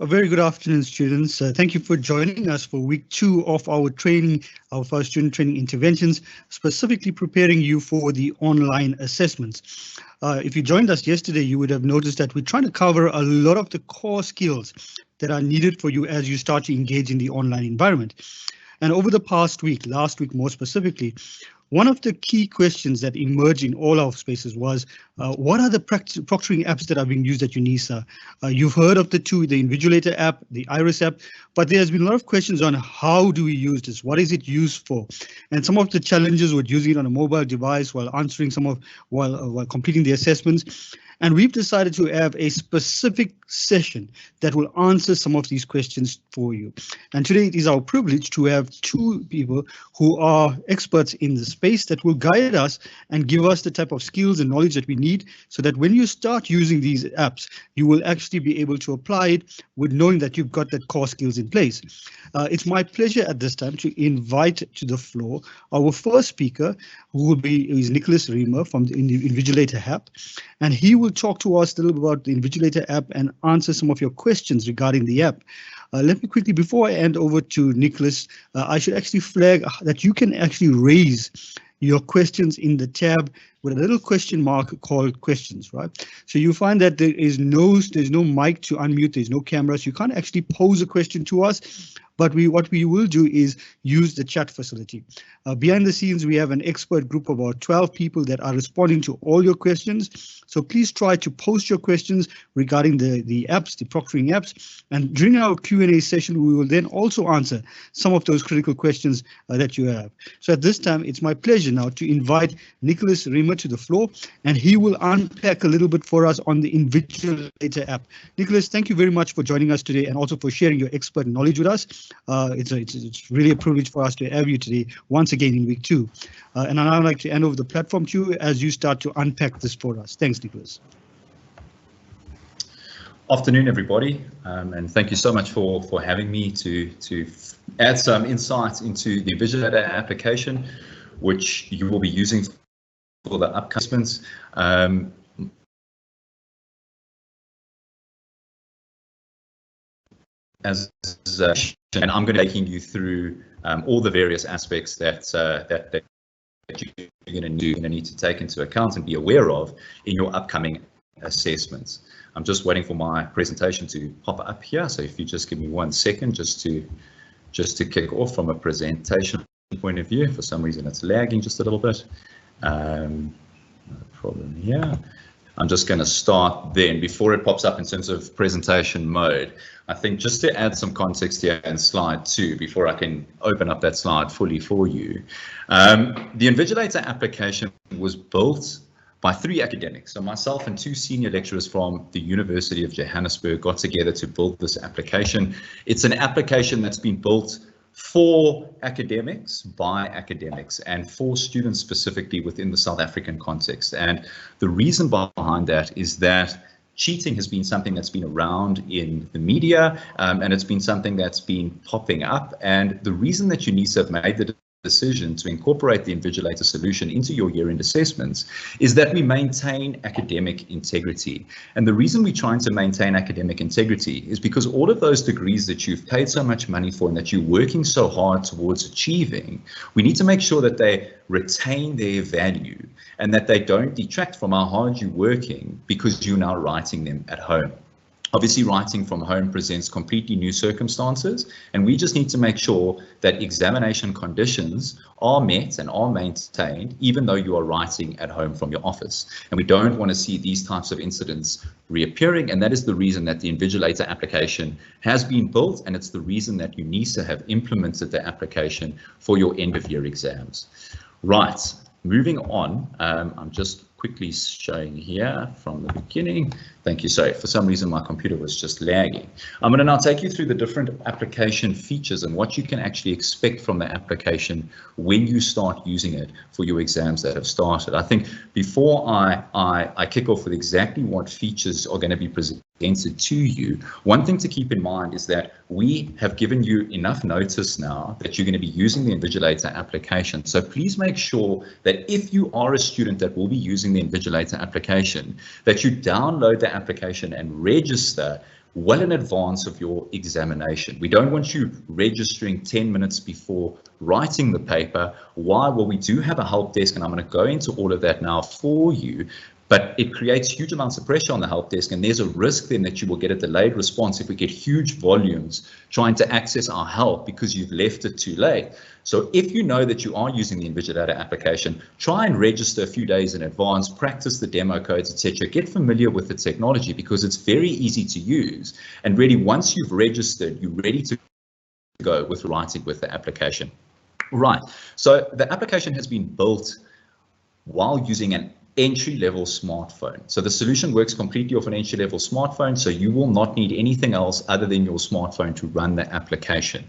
A very good afternoon, students. Thank you for joining us for week 2 of our training, our first student training interventions, specifically preparing you for the online assessments. If you joined us yesterday, you would have noticed that we're trying to cover a lot of the core skills that are needed for you as you start to engage in the online environment. And over the past week, last week more specifically, one of the key questions that emerged in all our spaces was, what are the proctoring apps that are being used at Unisa? You've heard of the two, the Invigilator app, the Iris app, but there's been a lot of questions on how do we use this? What is it used for? And some of the challenges with using it on a mobile device while answering while completing the assessments. And we've decided to have a specific session that will answer some of these questions for you. And today it is our privilege to have two people who are experts in the space that will guide us and give us the type of skills and knowledge that we need so that when you start using these apps, you will actually be able to apply it with knowing that you've got that core skills in place. It's my pleasure at this time to invite to the floor our first speaker, who is Nicholas Riemer from the Invigilator app, and he will talk to us a little bit about the Invigilator app and answer some of your questions regarding the app. Let me quickly, before I hand over to Nicholas, I should actually flag that you can actually raise your questions in the tab with a little question mark called questions, right? So you find that there's no mic to unmute, there's no camera, so you can't actually pose a question to us. But what we will do is use the chat facility. Behind the scenes, we have an expert group of about 12 people that are responding to all your questions. So please try to post your questions regarding the apps, the proctoring apps. And during our Q&A session, we will then also answer some of those critical questions that you have. So at this time, it's my pleasure now to invite Nicholas Riemer to the floor, and he will unpack a little bit for us on the Invigilator app. Nicholas, thank you very much for joining us today and also for sharing your expert knowledge with us. It's really a privilege for us to have you today once again in week 2. And I'd like to hand over the platform to you as you start to unpack this for us. Thanks, Nicholas. Afternoon, everybody, and thank you so much for having me to add some insights into the Invigilator application, which you will be using for the upcoming and I'm going to be taking you through all the various aspects that you're going to need to take into account and be aware of in your upcoming assessments. I'm just waiting for my presentation to pop up here, so if you just give me 1 second just to kick off from a presentation point of view. For some reason it's lagging just a little bit. No problem here. I'm just going to start then before it pops up in terms of presentation mode. I think just to add some context here in slide 2 before I can open up that slide fully for you. The Invigilator application was built by 3 academics. So myself and 2 senior lecturers from the University of Johannesburg got together to build this application. It's an application that's been built for academics, by academics, and for students specifically within the South African context. And the reason behind that is that cheating has been something that's been around in the media, and it's been something that's been popping up. And the reason that Unisa have made the decision to incorporate the Invigilator solution into your year-end assessments is that we maintain academic integrity. And the reason we're trying to maintain academic integrity is because all of those degrees that you've paid so much money for and that you're working so hard towards achieving, we need to make sure that they retain their value and that they don't detract from how hard you're working because you're now writing them at home. Obviously, writing from home presents completely new circumstances, and we just need to make sure that examination conditions are met and are maintained, even though you are writing at home from your office. And we don't want to see these types of incidents reappearing, and that is the reason that the Invigilator application has been built, and it's the reason that Unisa have implemented the application for your end-of-year exams. Right, moving on, I'm just quickly showing here from the beginning. Thank you. Sorry, for some reason my computer was just lagging. I'm going to now take you through the different application features and what you can actually expect from the application when you start using it for your exams that have started. I think before I kick off with exactly what features are going to be presented to you, one thing to keep in mind is that we have given you enough notice now that you're going to be using the Invigilator application. So please make sure that if you are a student that will be using the Invigilator application, that you download the application and register well in advance of your examination. We don't want you registering 10 minutes before writing the paper. Why? Well, we do have a help desk, and I'm going to go into all of that now for you. But it creates huge amounts of pressure on the help desk, and there's a risk then that you will get a delayed response if we get huge volumes trying to access our help because you've left it too late. So if you know that you are using the Invigilator application, try and register a few days in advance, practice the demo codes, etc. Get familiar with the technology because it's very easy to use. And really, once you've registered, you're ready to go with writing with the application. Right, so the application has been built while using an entry-level smartphone. So the solution works completely off an entry-level smartphone, so you will not need anything else other than your smartphone to run the application.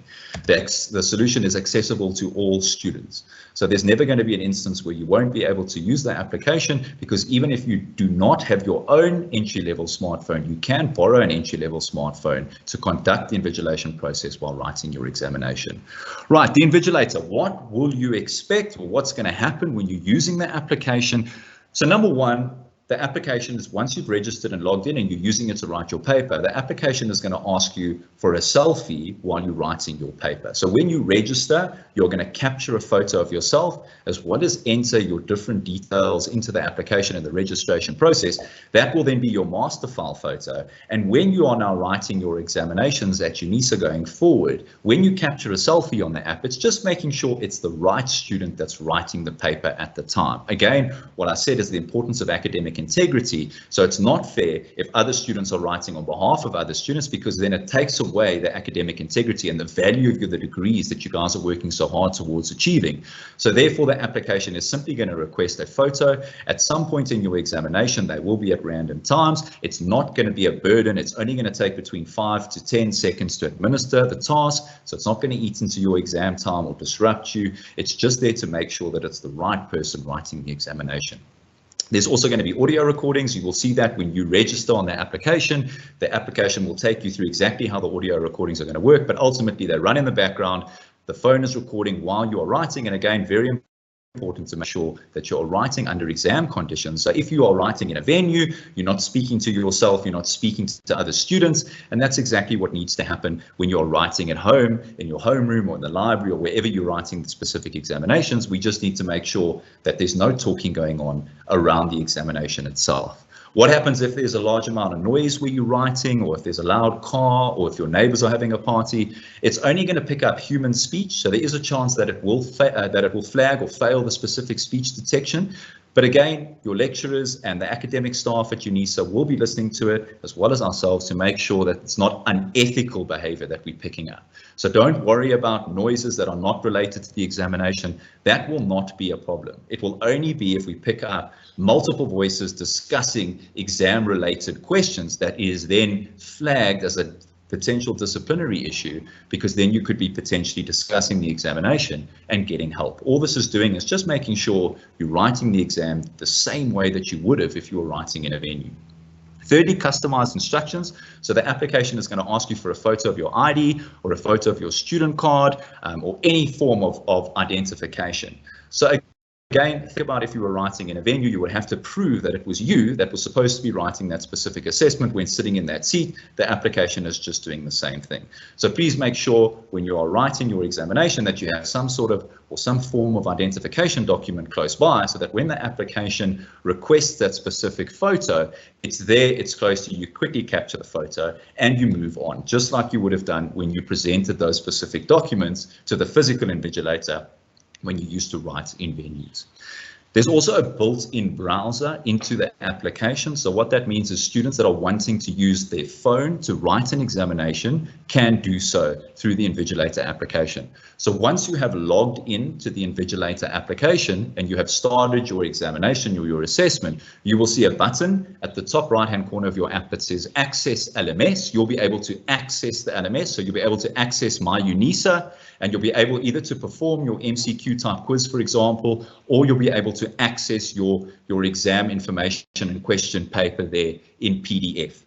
The solution is accessible to all students. So there's never going to be an instance where you won't be able to use the application, because even if you do not have your own entry-level smartphone, you can borrow an entry-level smartphone to conduct the invigilation process while writing your examination. Right, the invigilator, what will you expect, or what's going to happen when you're using the application? So number one, the application is, once you've registered and logged in and you're using it to write your paper, the application is going to ask you for a selfie while you're writing your paper. So when you register, you're going to capture a photo of yourself as well as enter your different details into the application and the registration process. That will then be your master file photo. And when you are now writing your examinations at Unisa going forward, when you capture a selfie on the app, it's just making sure it's the right student that's writing the paper at the time. Again, what I said is the importance of academic integrity. So it's not fair if other students are writing on behalf of other students, because then it takes away the academic integrity and the value of the degrees that you guys are working so hard towards achieving. So therefore, the application is simply going to request a photo. At some point in your examination, they will be at random times. It's not going to be a burden. It's only going to take between 5 to 10 seconds to administer the task. So it's not going to eat into your exam time or disrupt you. It's just there to make sure that it's the right person writing the examination. There's also going to be audio recordings. You will see that when you register on the application will take you through exactly how the audio recordings are going to work, but ultimately they run in the background. The phone is recording while you are writing, and again, very important to make sure that you're writing under exam conditions. So if you are writing in a venue, you're not speaking to yourself, you're not speaking to other students, and that's exactly what needs to happen when you're writing at home, in your homeroom or in the library or wherever you're writing the specific examinations. We just need to make sure that there's no talking going on around the examination itself. What happens if there's a large amount of noise where you're writing, or if there's a loud car, or if your neighbors are having a party? It's only going to pick up human speech, so there is a chance that it will flag or fail the specific speech detection. But again, your lecturers and the academic staff at Unisa will be listening to it, as well as ourselves, to make sure that it's not unethical behavior that we're picking up. So don't worry about noises that are not related to the examination. That will not be a problem. It will only be if we pick up multiple voices discussing exam-related questions that is then flagged as a potential disciplinary issue, because then you could be potentially discussing the examination and getting help. All this is doing is just making sure you're writing the exam the same way that you would have if you were writing in a venue. Thirdly, customized instructions. So the application is going to ask you for a photo of your ID or a photo of your student card, or any form of identification. So again, think about if you were writing in a venue, you would have to prove that it was you that was supposed to be writing that specific assessment when sitting in that seat. The application is just doing the same thing. So please make sure when you are writing your examination that you have some sort of or some form of identification document close by, so that when the application requests that specific photo, it's there, it's close to you, you quickly capture the photo and you move on, just like you would have done when you presented those specific documents to the physical invigilator when you used to write in venues. There's also a built-in browser into the application. So what that means is students that are wanting to use their phone to write an examination can do so through the Invigilator application. So once you have logged in to the Invigilator application and you have started your examination or your assessment, you will see a button at the top right-hand corner of your app that says Access LMS. You'll be able to access the LMS. So you'll be able to access My Unisa, and you'll be able either to perform your MCQ type quiz, for example, or you'll be able to access your exam information and question paper there in PDF.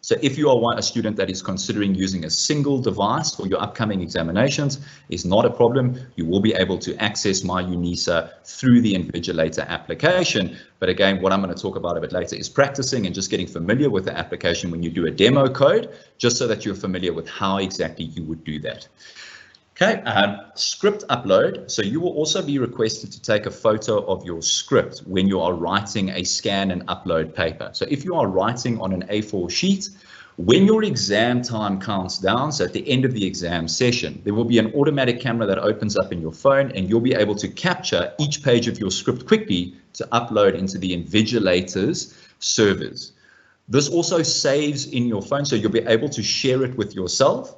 So if you are a student that is considering using a single device for your upcoming examinations, it's not a problem. You will be able to access My Unisa through the Invigilator application. But again, what I'm going to talk about a bit later is practicing and just getting familiar with the application when you do a demo code, just so that you're familiar with how exactly you would do that. Okay, script upload. So you will also be requested to take a photo of your script when you are writing a scan and upload paper. So if you are writing on an A4 sheet, when your exam time counts down, so at the end of the exam session, there will be an automatic camera that opens up in your phone, and you'll be able to capture each page of your script quickly to upload into the Invigilator's servers. This also saves in your phone, so you'll be able to share it with yourself.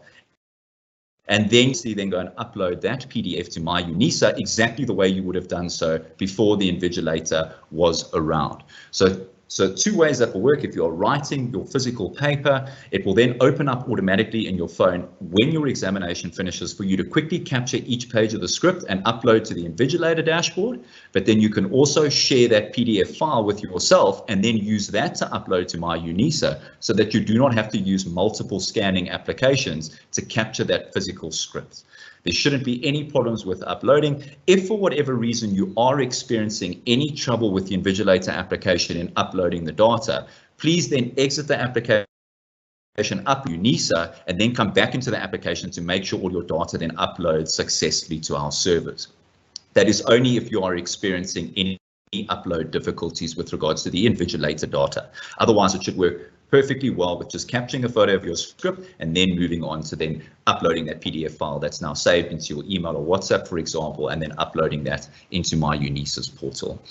And then go and upload that PDF to My Unisa exactly the way you would have done so before the Invigilator was around. So two ways that will work. If you're writing your physical paper, it will then open up automatically in your phone when your examination finishes for you to quickly capture each page of the script and upload to the Invigilator dashboard. But then you can also share that PDF file with yourself and then use that to upload to My Unisa, so that you do not have to use multiple scanning applications to capture that physical script. There shouldn't be any problems with uploading. If for whatever reason you are experiencing any trouble with the Invigilator application in uploading the data, please then exit the application, up Unisa, and then come back into the application to make sure all your data then uploads successfully to our servers. That is only if you are experiencing any upload difficulties with regards to the Invigilator data. Otherwise, it should work perfectly well with just capturing a photo of your script and then moving on to then uploading that PDF file that's now saved into your email or WhatsApp, for example, and then uploading that into My Unisa's portal.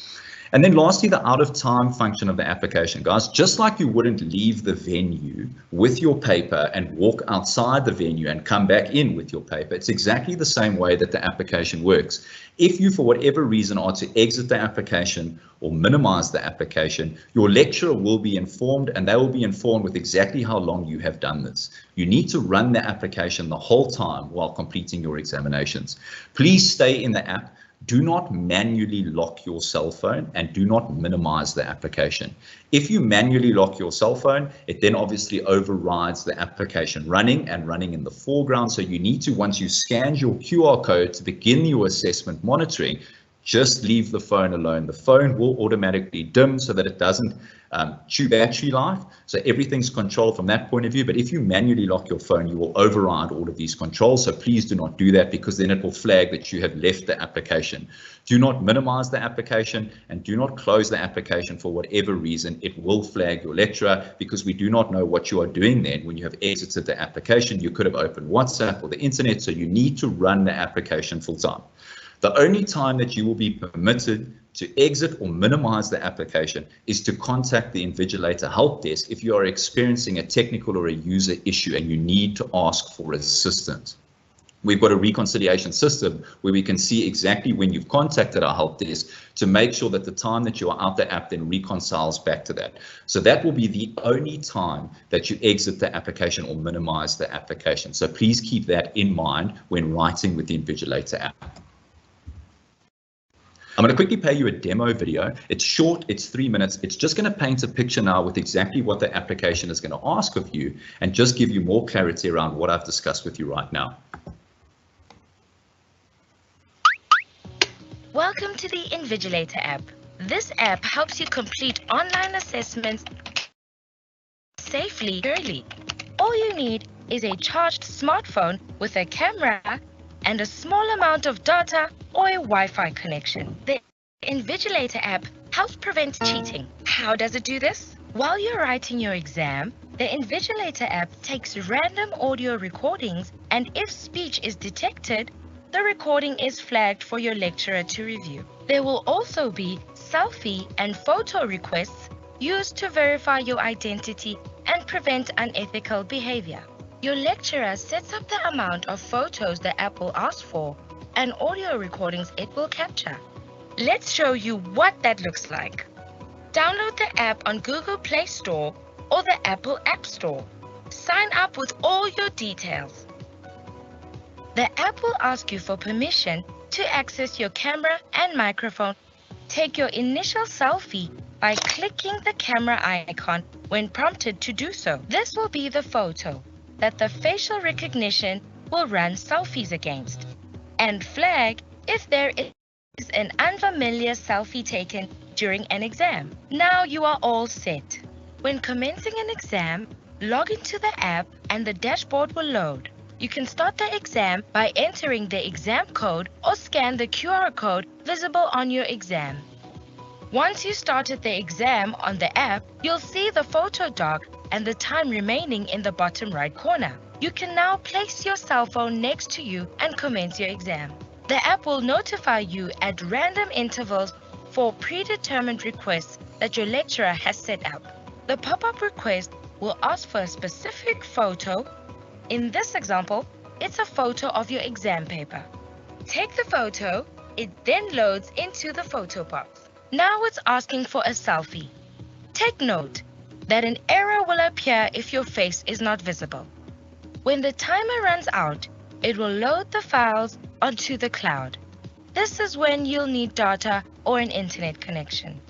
And then lastly, the out of time function of the application, guys. Just like you wouldn't leave the venue with your paper and walk outside the venue and come back in with your paper, it's exactly the same way that the application works. If you, for whatever reason, are to exit the application or minimize the application, your lecturer will be informed, and they will be informed with exactly how long you have done this. You need to run the application the whole time while completing your examinations. Please stay in the app. Do not manually lock your cell phone, and do not minimize the application. If you manually lock your cell phone, it then obviously overrides the application running in the foreground. So you need to, once you scan your QR code to begin your assessment monitoring, just leave the phone alone. The phone will automatically dim so that it doesn't chew battery life. So everything's controlled from that point of view. But if you manually lock your phone, you will override all of these controls. So please do not do that, because then it will flag that you have left the application. Do not minimize the application, and do not close the application for whatever reason. It will flag your lecturer, because we do not know what you are doing then when you have exited the application. You could have opened WhatsApp or the internet, so you need to run the application full time. The only time that you will be permitted to exit or minimize the application is to contact the Invigilator help desk if you are experiencing a technical or a user issue and you need to ask for assistance. We've got a reconciliation system where we can see exactly when you've contacted our help desk to make sure that the time that you are out the app then reconciles back to that. So that will be the only time that you exit the application or minimize the application. So please keep that in mind when writing with the Invigilator app. I'm going to quickly play you a demo video. It's short, it's 3 minutes. It's just going to paint a picture now with exactly what the application is going to ask of you, and just give you more clarity around what I've discussed with you right now. Welcome to the Invigilator app. This app helps you complete online assessments safely, securely. All you need is a charged smartphone with a camera and a small amount of data or a Wi-Fi connection. The Invigilator app helps prevent cheating. How does it do this? While you're writing your exam, the Invigilator app takes random audio recordings, and if speech is detected, the recording is flagged for your lecturer to review. There will also be selfie and photo requests used to verify your identity and prevent unethical behavior. Your lecturer sets up the amount of photos the app will ask for and audio recordings it will capture. Let's show you what that looks like. Download the app on Google Play Store or the Apple App Store. Sign up with all your details. The app will ask you for permission to access your camera and microphone. Take your initial selfie by clicking the camera icon when prompted to do so. This will be the photo that the facial recognition will run selfies against and flag if there is an unfamiliar selfie taken during an exam. Now you are all set. When commencing an exam, log into the app and the dashboard will load. You can start the exam by entering the exam code or scan the QR code visible on your exam. Once you started the exam on the app, you'll see the photo doc and the time remaining in the bottom right corner. You can now place your cell phone next to you and commence your exam. The app will notify you at random intervals for predetermined requests that your lecturer has set up. The pop-up request will ask for a specific photo. In this example, it's a photo of your exam paper. Take the photo, it then loads into the photo box. Now it's asking for a selfie. Take note that an error will appear if your face is not visible. When the timer runs out, it will load the files onto the cloud. This is when you'll need data or an internet connection.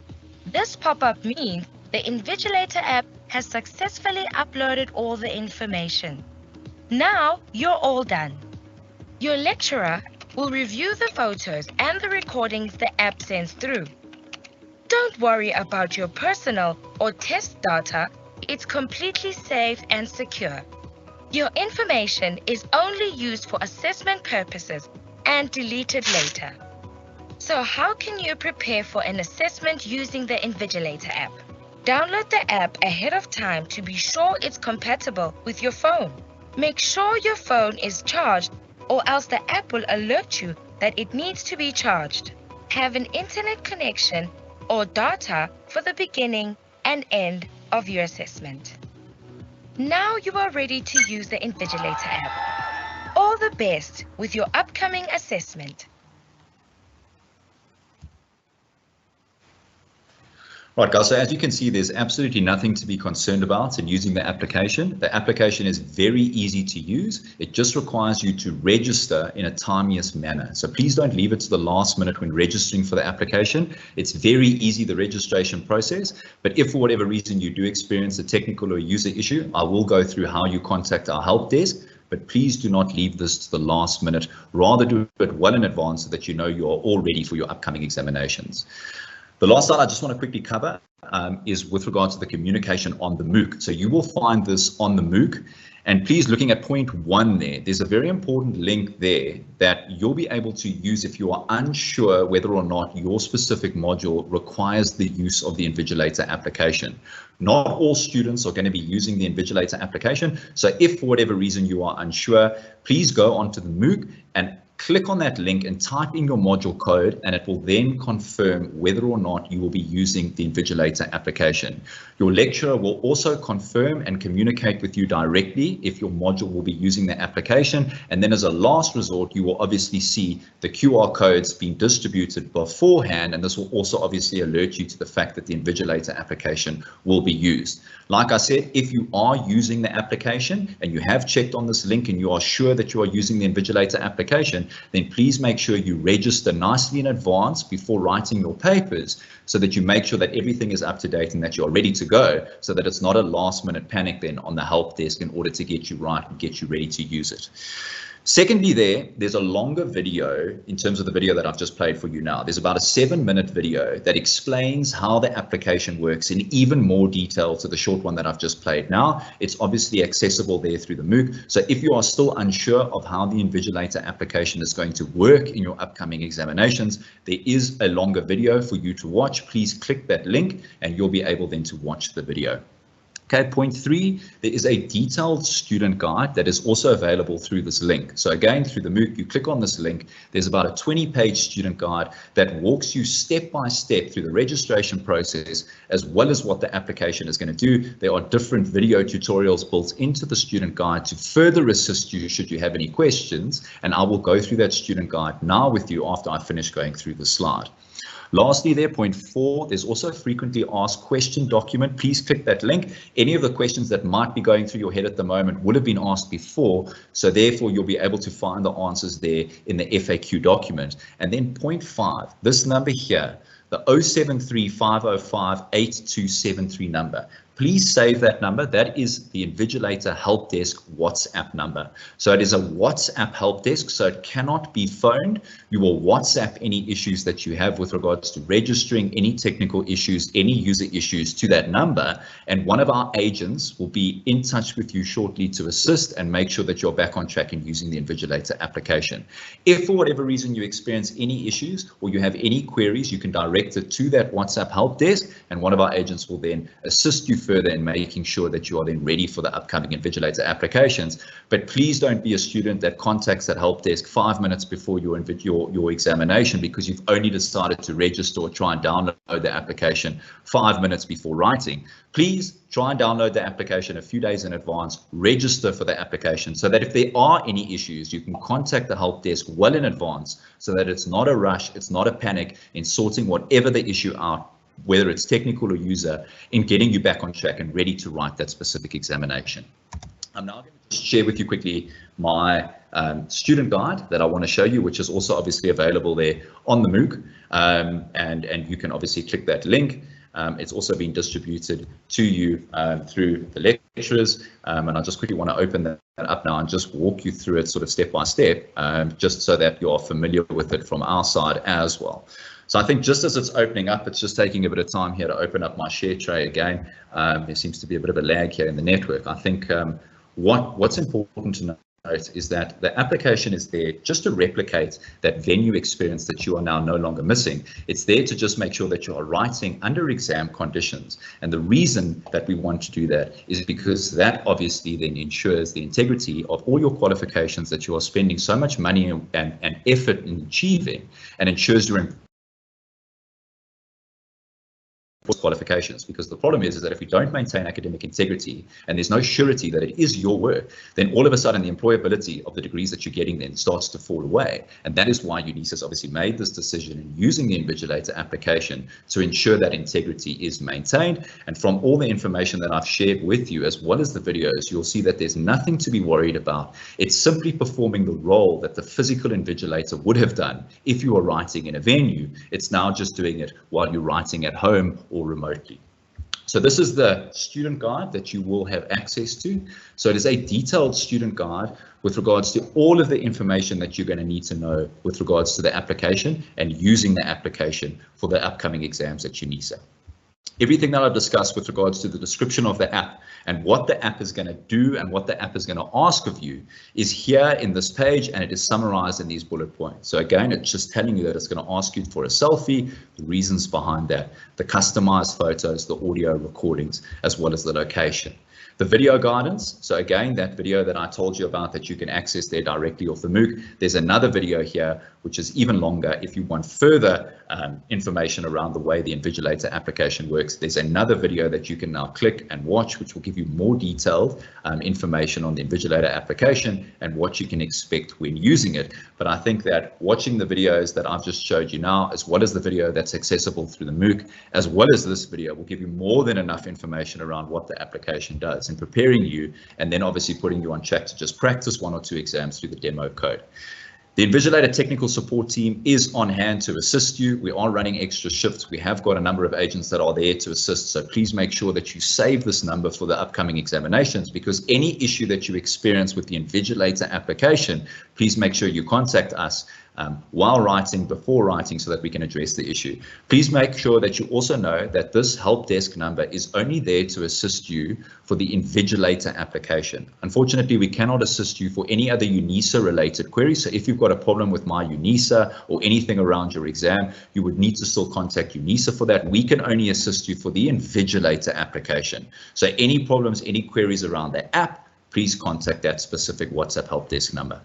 This pop-up means the Invigilator app has successfully uploaded all the information. Now you're all done. Your lecturer will review the photos and the recordings the app sends through. Don't worry about your personal or test data. It's completely safe and secure. Your information is only used for assessment purposes and deleted later. So how can you prepare for an assessment using the Invigilator app? Download the app ahead of time to be sure it's compatible with your phone. Make sure your phone is charged, or else the app will alert you that it needs to be charged. Have an internet connection or data for the beginning and end of your assessment. Now you are ready to use the Invigilator app. All the best with your upcoming assessment. Right, guys, so as you can see, there's absolutely nothing to be concerned about in using the application. The application is very easy to use. It just requires you to register in a timeous manner. So please don't leave it to the last minute when registering for the application. It's very easy, the registration process. But if for whatever reason you do experience a technical or user issue, I will go through how you contact our help desk. But please do not leave this to the last minute. Rather do it well in advance so that you know you are all ready for your upcoming examinations. The last slide I just want to quickly cover is with regard to the communication on the MOOC. So you will find this on the MOOC, and please, looking at point 1 there's a very important link there that you'll be able to use if you are unsure whether or not your specific module requires the use of the Invigilator application. Not all students are going to be using the Invigilator application, so if for whatever reason you are unsure, please go onto the MOOC and click on that link and type in your module code, and it will then confirm whether or not you will be using the Invigilator application. Your lecturer will also confirm and communicate with you directly if your module will be using the application. And then as a last resort, you will obviously see the QR codes being distributed beforehand, and this will also obviously alert you to the fact that the Invigilator application will be used. Like I said, if you are using the application and you have checked on this link and you are sure that you are using the Invigilator application, then please make sure you register nicely in advance before writing your papers so that you make sure that everything is up to date and that you're ready to go, so that it's not a last minute panic then on the help desk in order to get you right and get you ready to use it. Secondly, there's a longer video in terms of the video that I've just played for you now. There's about a 7-minute video that explains how the application works in even more detail to the short one that I've just played now. It's obviously accessible there through the MOOC. So if you are still unsure of how the Invigilator application is going to work in your upcoming examinations, there is a longer video for you to watch. Please click that link and you'll be able then to watch the video. Okay, point 3, there is a detailed student guide that is also available through this link. So again, through the MOOC, you click on this link, there's about a 20-page student guide that walks you step by step through the registration process, as well as what the application is going to do. There are different video tutorials built into the student guide to further assist you should you have any questions, and I will go through that student guide now with you after I finish going through the slide. Lastly there, point 4, there's also a frequently asked question document. Please click that link. Any of the questions that might be going through your head at the moment would have been asked before, so therefore you'll be able to find the answers there in the FAQ document. And then point 5, this number here, the 073-505-8273 number. Please save that number. That is the Invigilator Help Desk WhatsApp number. So it is a WhatsApp help desk, so it cannot be phoned. You will WhatsApp any issues that you have with regards to registering, any technical issues, any user issues to that number, and one of our agents will be in touch with you shortly to assist and make sure that you're back on track in using the Invigilator application. If for whatever reason you experience any issues or you have any queries, you can direct it to that WhatsApp help desk, and one of our agents will then assist you further in making sure that you are then ready for the upcoming Invigilator applications. But please don't be a student that contacts that help desk 5 minutes before your examination because you've only decided to register or try and download the application 5 minutes before writing. Please try and download the application a few days in advance, register for the application so that if there are any issues, you can contact the help desk well in advance so that it's not a rush, it's not a panic in sorting whatever the issue out, whether it's technical or user, in getting you back on track and ready to write that specific examination. I'm now going to share with you quickly my student guide that I want to show you, which is also obviously available there on the MOOC, and you can obviously click that link. It's also been distributed to you through the lecturers, and I just quickly want to open that up now and just walk you through it sort of step by step, just so that you are familiar with it from our side as well. So I think just as it's opening up, it's just taking a bit of time here to open up my share tray again. There seems to be a bit of a lag here in the network. I think what's important to note is that the application is there just to replicate that venue experience that you are now no longer missing. It's there to just make sure that you are writing under exam conditions. And the reason that we want to do that is because that obviously then ensures the integrity of all your qualifications that you are spending so much money and effort in achieving, and ensures you're in qualifications. Because the problem is that if we don't maintain academic integrity and there's no surety that it is your work, then all of a sudden the employability of the degrees that you're getting then starts to fall away. And that is why Unisa has obviously made this decision in using the Invigilator application to ensure that integrity is maintained. And from all the information that I've shared with you, as well as the videos, you'll see that there's nothing to be worried about. It's simply performing the role that the physical Invigilator would have done if you were writing in a venue. It's now just doing it while you're writing at home or remotely. So this is the student guide that you will have access to. So it is a detailed student guide with regards to all of the information that you're going to need to know with regards to the application and using the application for the upcoming exams at Unisa. Everything that I've discussed with regards to the description of the app and what the app is going to do and what the app is going to ask of you is here in this page, and it is summarized in these bullet points. So again, it's just telling you that it's going to ask you for a selfie, the reasons behind that, the customized photos, the audio recordings, as well as the location. The video guidance, so again, that video that I told you about that you can access there directly off the MOOC, there's another video here which is even longer if you want further information around the way the Invigilator application works. There's another video that you can now click and watch, which will give you more detailed information on the Invigilator application and what you can expect when using it. But I think that watching the videos that I've just showed you now, as well as the video that's accessible through the MOOC, as well as this video, will give you more than enough information around what the application does in preparing you, and then obviously putting you on track to just practice 1 or 2 exams through the demo code. The Invigilator technical support team is on hand to assist you. We are running extra shifts. We have got a number of agents that are there to assist. So please make sure that you save this number for the upcoming examinations, because any issue that you experience with the Invigilator application, please make sure you contact us while writing, before writing, so that we can address the issue. Please make sure that you also know that this help desk number is only there to assist you for the Invigilator application. Unfortunately, we cannot assist you for any other Unisa related queries. So if you've got a problem with My Unisa or anything around your exam, you would need to still contact Unisa for that. We can only assist you for the Invigilator application. So any problems, any queries around the app, please contact that specific WhatsApp help desk number.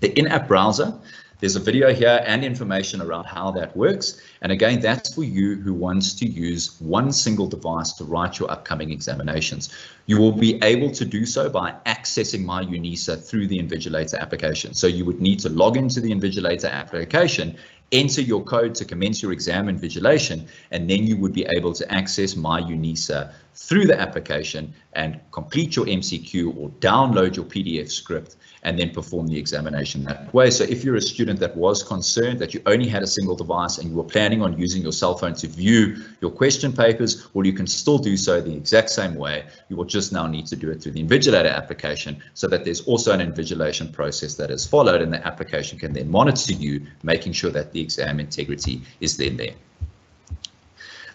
The in-app browser, there's a video here and information around how that works. And again, that's for you who wants to use one single device to write your upcoming examinations. You will be able to do so by accessing My Unisa through the Invigilator application. So you would need to log into the Invigilator application, enter your code to commence your exam invigilation, and then you would be able to access My Unisa through the application and complete your MCQ or download your PDF script and then perform the examination that way. So if you're a student that was concerned that you only had a single device and you were planning on using your cell phone to view your question papers, well, you can still do so the exact same way. You will just now need to do it through the Invigilator application so that there's also an invigilation process that is followed, and the application can then monitor you, making sure that the exam integrity is then there.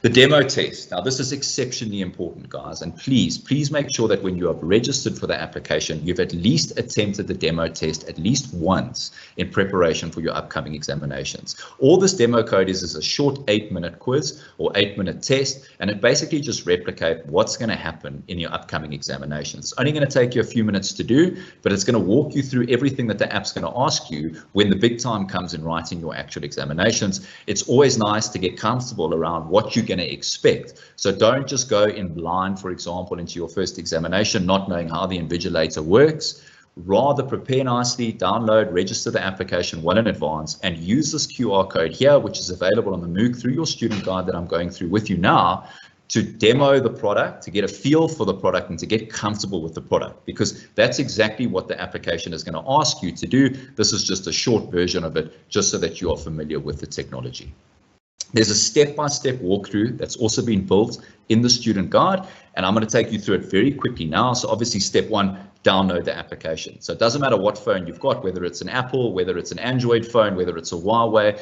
The demo test. Now, this is exceptionally important, guys, and please make sure that when you have registered for the application, you've at least attempted the demo test at least once in preparation for your upcoming examinations. All this demo code is a short 8-minute quiz or 8-minute test, and it basically just replicates what's going to happen in your upcoming examinations. It's only going to take you a few minutes to do, but it's going to walk you through everything that the app's going to ask you when the big time comes in writing your actual examinations. It's always nice to get comfortable around what you going to expect. So don't just go in blind, for example, into your first examination, not knowing how the invigilator works. Rather prepare nicely, download, register the application well in advance, and use this QR code here, which is available on the MOOC through your student guide that I'm going through with you now, to demo the product, to get a feel for the product and to get comfortable with the product, because that's exactly what the application is going to ask you to do. This is just a short version of it, just so that you are familiar with the technology. There's a step-by-step walkthrough that's also been built in the student guide, and I'm going to take you through it very quickly now. So obviously step 1, download the application. So it doesn't matter what phone you've got, whether it's an Apple, whether it's an Android phone, whether it's a Huawei,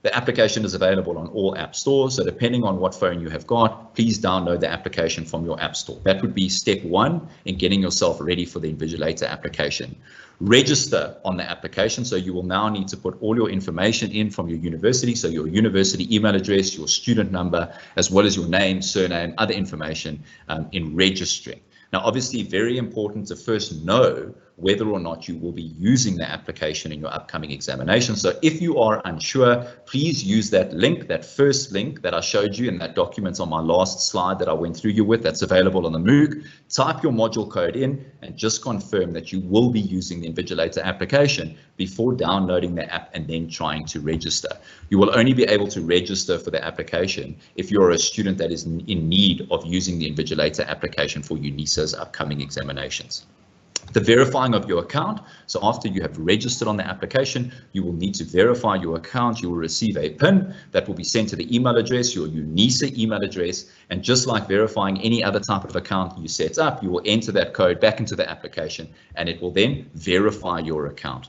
the application is available on all app stores. So depending on what phone you have got, please download the application from your app store. That would be step 1 in getting yourself ready for the Invigilator application. Register on the application. So you will now need to put all your information in from your university. So your university email address, your student number, as well as your name, surname, other information in registering. Now, obviously, very important to first know whether or not you will be using the application in your upcoming examination. So if you are unsure, please use that link, that first link that I showed you in that document on my last slide that I went through you with, that's available on the MOOC. Type your module code in and just confirm that you will be using the Invigilator application before downloading the app and then trying to register. You will only be able to register for the application if you're a student that is in need of using the Invigilator application for Unisa's upcoming examinations. The verifying of your account. So after you have registered on the application, you will need to verify your account. You will receive a PIN that will be sent to the email address, your Unisa email address. And just like verifying any other type of account you set up, you will enter that code back into the application and it will then verify your account.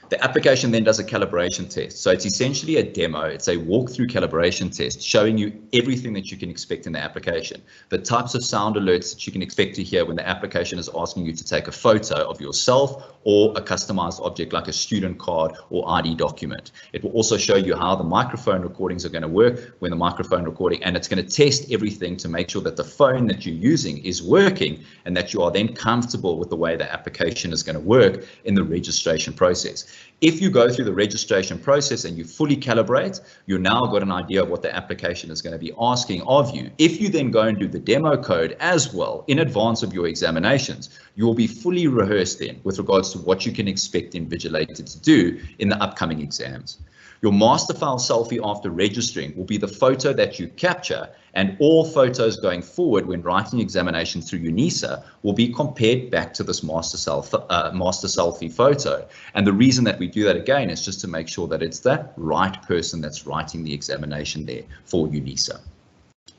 The application then does a calibration test. So it's essentially a demo. It's a walkthrough calibration test showing you everything that you can expect in the application. The types of sound alerts that you can expect to hear when the application is asking you to take a photo of yourself or a customized object like a student card or ID document. It will also show you how the microphone recordings are going to work when the microphone recording, and it's going to test everything to make sure that the phone that you're using is working and that you are then comfortable with the way the application is going to work in the registration process. If you go through the registration process and you fully calibrate, you've now got an idea of what the application is going to be asking of you. If you then go and do the demo code as well in advance of your examinations, you will be fully rehearsed then with regards to what you can expect Invigilator to do in the upcoming exams. Your master file selfie after registering will be the photo that you capture, and all photos going forward when writing examinations through Unisa will be compared back to this master selfie photo. And the reason that we do that again is just to make sure that it's the right person that's writing the examination there for Unisa.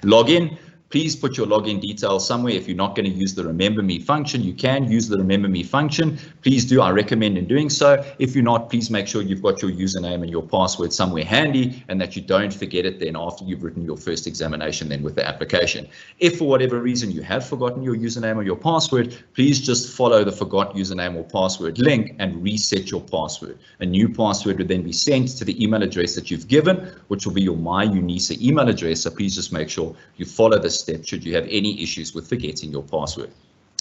Login. Please put your login details somewhere. If you're not going to use the Remember Me function, you can use the Remember Me function. Please do. I recommend in doing so. If you're not, please make sure you've got your username and your password somewhere handy and that you don't forget it then after you've written your first examination then with the application. If for whatever reason you have forgotten your username or your password, please just follow the forgot username or password link and reset your password. A new password would then be sent to the email address that you've given, which will be your My Unisa email address. So please just make sure you follow this step should you have any issues with forgetting your password.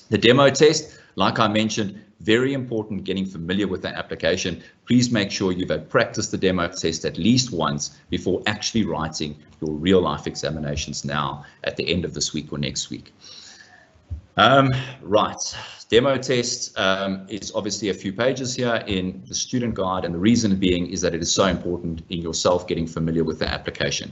The demo test, like I mentioned, very important getting familiar with the application. Please make sure you've had practiced the demo test at least once before actually writing your real life examinations now at the end of this week or next week. Right, demo test is obviously a few pages here in the student guide, and the reason being is that it is so important in yourself getting familiar with the application.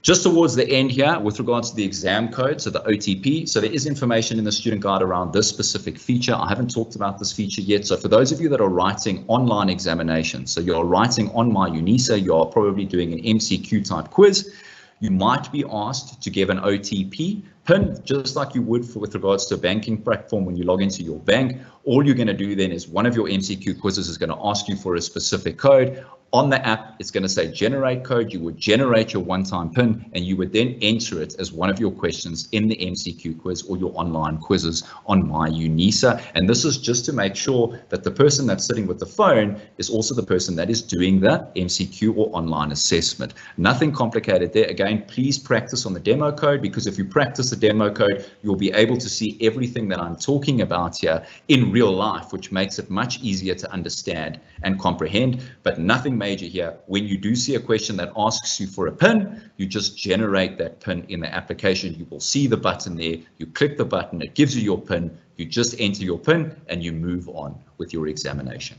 Just towards the end here, with regards to the exam code, so the OTP, so there is information in the student guide around this specific feature. I haven't talked about this feature yet. So for those of you that are writing online examinations, so you're writing on my Unisa, you're probably doing an MCQ type quiz, you might be asked to give an OTP PIN, just like you would with regards to a banking platform when you log into your bank. All you're going to do then is one of your MCQ quizzes is going to ask you for a specific code. On the app, it's going to say generate code. You would generate your one-time PIN and you would then enter it as one of your questions in the MCQ quiz or your online quizzes on my Unisa. And this is just to make sure that the person that's sitting with the phone is also the person that is doing the MCQ or online assessment. Nothing complicated there. Again, please practice on the demo code, because if you practice the demo code, you'll be able to see everything that I'm talking about here in real life, which makes it much easier to understand and comprehend, but nothing major here. When you do see a question that asks you for a PIN, you just generate that PIN in the application. You will see the button there. You click the button, it gives you your PIN. You just enter your PIN and you move on with your examination.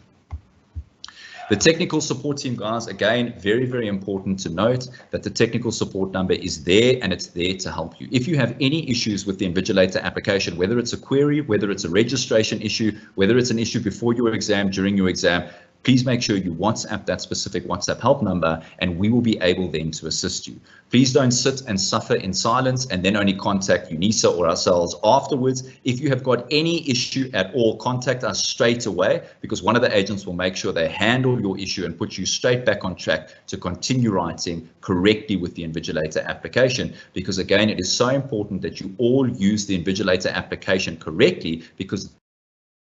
The technical support team, guys, again, very, very important to note that the technical support number is there and it's there to help you. If you have any issues with the Invigilator application, whether it's a query, whether it's a registration issue, whether it's an issue before your exam, during your exam, please make sure you WhatsApp that specific WhatsApp help number and we will be able then to assist you. Please don't sit and suffer in silence and then only contact Unisa or ourselves afterwards. If you have got any issue at all, contact us straight away, because one of the agents will make sure they handle your issue and put you straight back on track to continue writing correctly with the Invigilator application. Because again, it is so important that you all use the Invigilator application correctly, because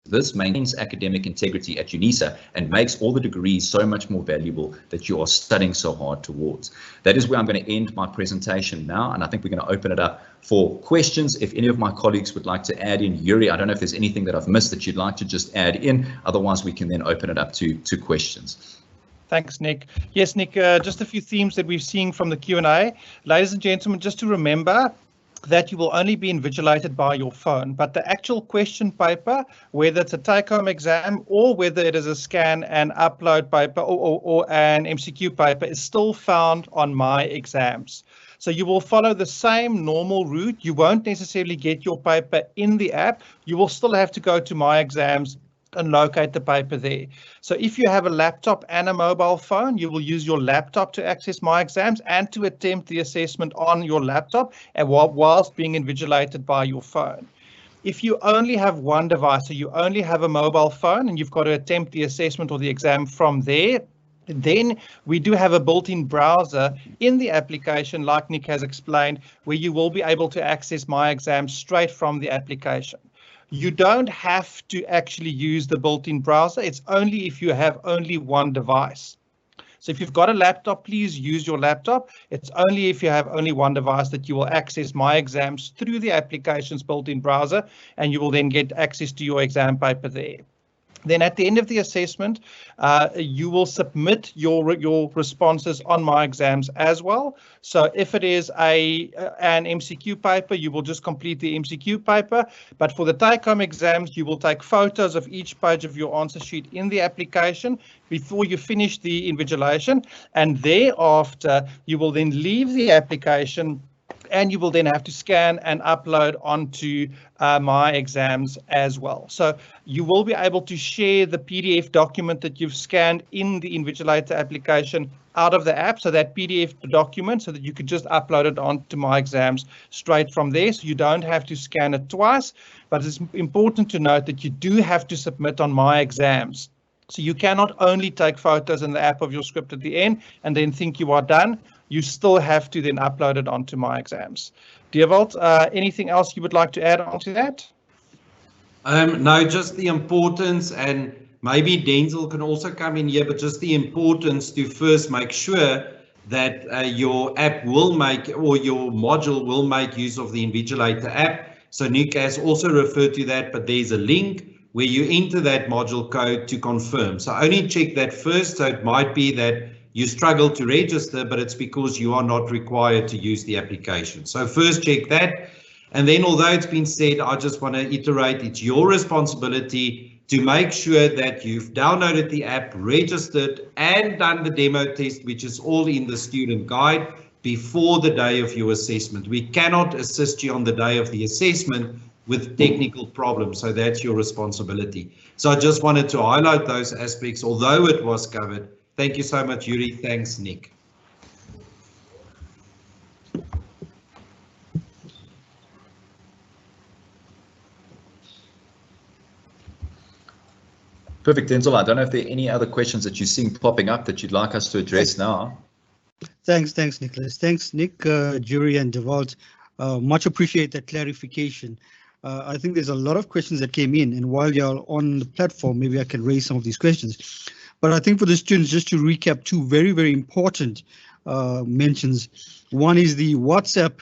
this maintains academic integrity at Unisa and makes all the degrees so much more valuable that you are studying so hard towards. That is where I'm going to end my presentation now, and I think we're going to open it up for questions. If any of my colleagues would like to add in, Yuri, I don't know if there's anything that I've missed that you'd like to just add in. Otherwise, we can then open it up to questions. Thanks, Nick. Yes, Nick, just a few themes that we've seen from the Q&A. Ladies and gentlemen, just to remember that you will only be invigilated by your phone, but the actual question paper, whether it's a take-home exam or whether it is a scan and upload paper or an MCQ paper, is still found on my exams. So you will follow the same normal route. You won't necessarily get your paper in the app. You will still have to go to my exams and locate the paper there. So if you have a laptop and a mobile phone, you will use your laptop to access my exams and to attempt the assessment on your laptop and whilst being invigilated by your phone. If you only have one device, so you only have a mobile phone and you've got to attempt the assessment or the exam from there, then we do have a built-in browser in the application, like Nick has explained, where you will be able to access my exams straight from the application. You don't have to actually use the built-in browser. It's only if you have only one device. So if you've got a laptop, please use your laptop. It's only if you have only one device that you will access my exams through the application's built-in browser, and you will then get access to your exam paper there. Then at the end of the assessment, you will submit your responses on my exams as well. So if it is an MCQ paper, you will just complete the MCQ paper. But for the take-home exams, you will take photos of each page of your answer sheet in the application before you finish the invigilation. And thereafter, you will then leave the application and you will then have to scan and upload onto my exams as well. So you will be able to share the PDF document that you've scanned in the Invigilator application out of the app, so that PDF document, so that you could just upload it onto my exams straight from there. So you don't have to scan it twice, but it's important to note that you do have to submit on my exams. So you cannot only take photos in the app of your script at the end and then think you are done. You still have to then upload it onto my exams. Dewald, anything else you would like to add on to that? No, just the importance, and maybe Denzel can also come in here, but just the importance to first make sure that your app will make, or your module will make use of the Invigilator app. So Nick has also referred to that, but there's a link where you enter that module code to confirm. So only check that first. So it might be that you struggle to register, but it's because you are not required to use the application. So first check that. And then, although it's been said, I just want to iterate, it's your responsibility to make sure that you've downloaded the app, registered, and done the demo test, which is all in the student guide. before the day of your assessment. We cannot assist you on the day of the assessment with technical problems, so that's your responsibility. So I just wanted to highlight those aspects, although it was covered. Thank you so much, Yuri. Thanks, Nick. Perfect, Denzel. I don't know if there are any other questions that you're seeing popping up that you'd like us to address now. Thanks, Nicholas. Thanks, Nick, Jury, and Devalt. Much appreciate that clarification. I think there's a lot of questions that came in, and while you're on the platform, maybe I can raise some of these questions. But I think for the students, just to recap, two very, very important mentions. One is the WhatsApp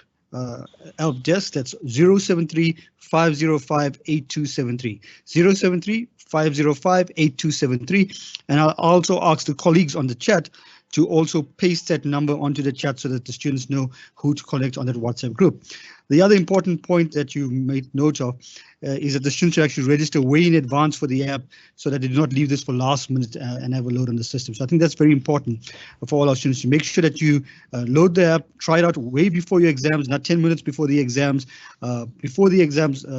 help desk, that's 073-505-8273. 073-505-8273. And I'll also ask the colleagues on the chat to also paste that number onto the chat so that the students know who to connect on that WhatsApp group. The other important point that you made note of is that the students should actually register way in advance for the app so that they do not leave this for last minute and have a load on the system. So I think that's very important for all our students to make sure that you load the app, try it out way before your exams, not 10 minutes before the exams.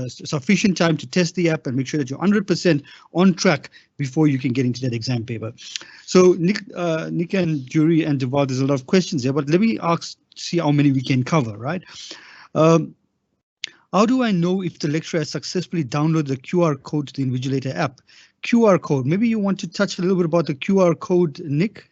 Sufficient time to test the app and make sure that you're 100% on track before you can get into that exam paper. So Nick and Jury and Devalt, there's a lot of questions here, but let me see how many we can cover, right? How do I know if the lecturer has successfully downloaded the QR code to the Invigilator app? QR code, maybe you want to touch a little bit about the QR code, Nick?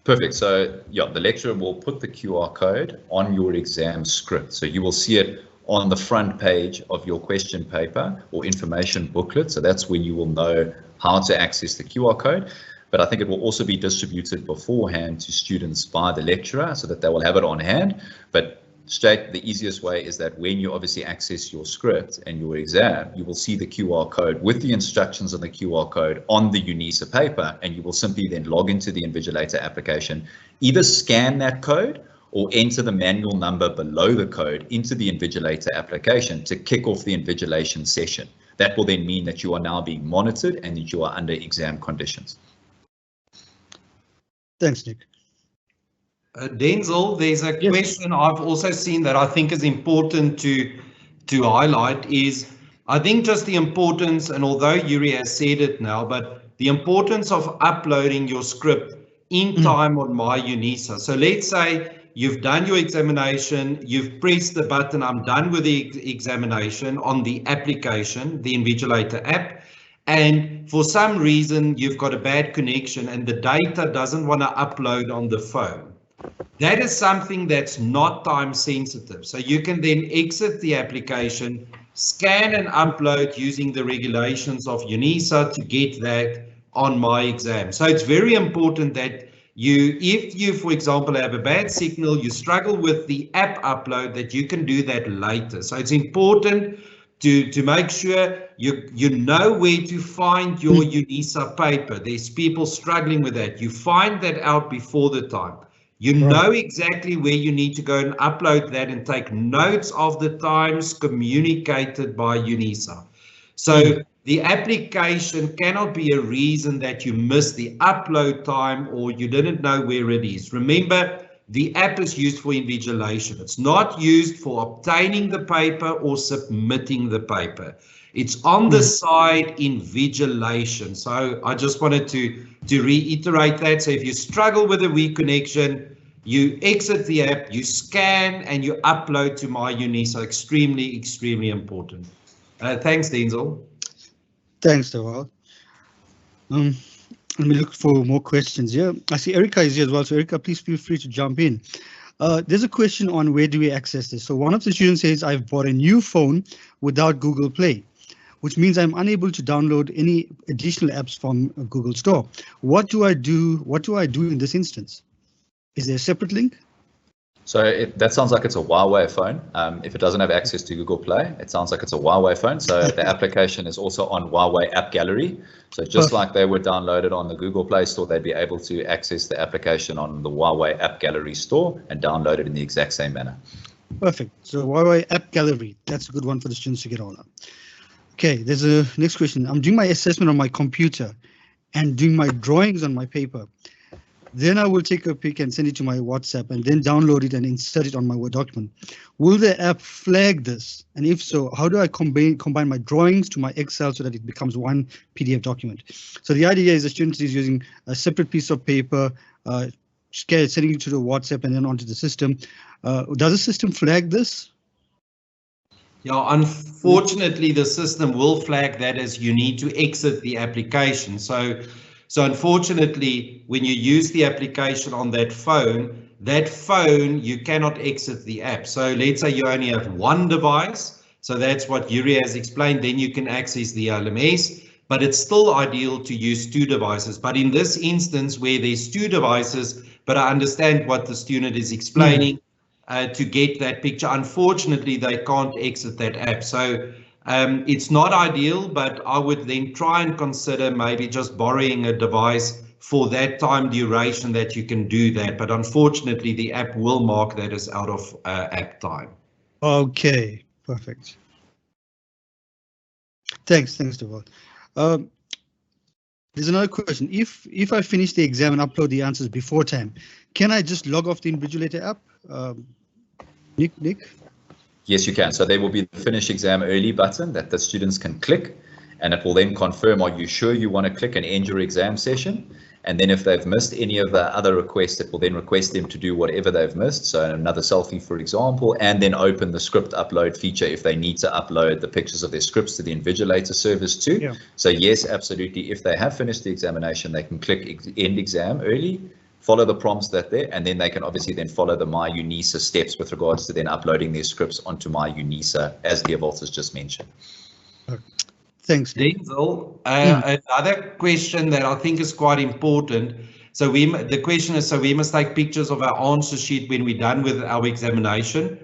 Perfect. So yeah, the lecturer will put the QR code on your exam script. So you will see it on the front page of your question paper or information booklet. So that's when you will know how to access the QR code. But I think it will also be distributed beforehand to students by the lecturer so that they will have it on hand. But the easiest way is that when you obviously access your script and your exam, you will see the QR code with the instructions on the QR code on the Unisa paper, and you will simply then log into the Invigilator application, either scan that code or enter the manual number below the code into the Invigilator application to kick off the invigilation session. That will then mean that you are now being monitored and that you are under exam conditions. Thanks, Nick. Denzel, there's a question I've also seen that I think is important to highlight is, I think just the importance, and although Yuri has said it now, but the importance of uploading your script in time on my Unisa. So let's say you've done your examination, you've pressed the button, I'm done with the examination on the application, the Invigilator app, and for some reason you've got a bad connection and the data doesn't want to upload on the phone. That is something that's not time sensitive. So you can then exit the application, scan and upload using the regulations of Unisa to get that on my exam. So it's very important that if you, for example, have a bad signal, you struggle with the app upload, that you can do that later. So it's important to make sure you know where to find your Unisa paper. There's people struggling with that. You find that out before the time. You know exactly where you need to go and upload that and take notes of the times communicated by Unisa. So the application cannot be a reason that you missed the upload time or you didn't know where it is. Remember, the app is used for invigilation. It's not used for obtaining the paper or submitting the paper. It's on the side invigilation. So I just wanted to reiterate that. So if you struggle with a weak connection, you exit the app, you scan and you upload to my Unisa. Extremely, extremely important. Thanks, Denzel. Thanks, Devalt. Let me look for more questions here. I see Erica is here as well. So Erica, please feel free to jump in. There's a question on where do we access this. So one of the students says, I've bought a new phone without Google Play, which means I'm unable to download any additional apps from Google Store. What do I do? What do I do in this instance? Is there a separate link? So that sounds like it's a Huawei phone. If it doesn't have access to Google Play, it sounds like it's a Huawei phone. So the application is also on Huawei App Gallery. So just like they were downloaded on the Google Play Store, they'd be able to access the application on the Huawei App Gallery store and download it in the exact same manner. Perfect. So Huawei App Gallery, that's a good one for the students to get on. Okay, there's a next question. I'm doing my assessment on my computer and doing my drawings on my paper. Then I will take a pic and send it to my WhatsApp and then download it and insert it on my Word document. Will the app flag this? And if so, how do I combine my drawings to my Excel so that it becomes one PDF document? So the idea is the student is using a separate piece of paper, sending it to the WhatsApp and then onto the system. Does the system flag this? Yeah, unfortunately, the system will flag that as you need to exit the application. So unfortunately, when you use the application on that phone, you cannot exit the app. So let's say you only have one device. So that's what Yuri has explained. Then you can access the LMS, but it's still ideal to use two devices. But in this instance where there's two devices, but I understand what the student is explaining, to get that picture. Unfortunately, they can't exit that app. So it's not ideal, but I would then try and consider maybe just borrowing a device for that time duration that you can do that. But unfortunately, the app will mark that as out of app time. Okay, perfect. Thanks, Deval. There's another question. If I finish the exam and upload the answers before time, can I just log off the Invigilator app? Nick? Yes, you can. So there will be the finish exam early button that the students can click, and it will then confirm, are you sure you want to click and end your exam session? And then if they've missed any of the other requests, it will then request them to do whatever they've missed. So another selfie, for example, and then open the script upload feature if they need to upload the pictures of their scripts to the Invigilator service too. Yeah. So yes, absolutely. If they have finished the examination, they can click end exam early, follow the prompts that there, and then they can obviously then follow the My Unisa steps with regards to then uploading their scripts onto My Unisa, as Deval has just mentioned. Thanks, Denzel. Another question that I think is quite important. So the question is, so we must take pictures of our answer sheet when we're done with our examination.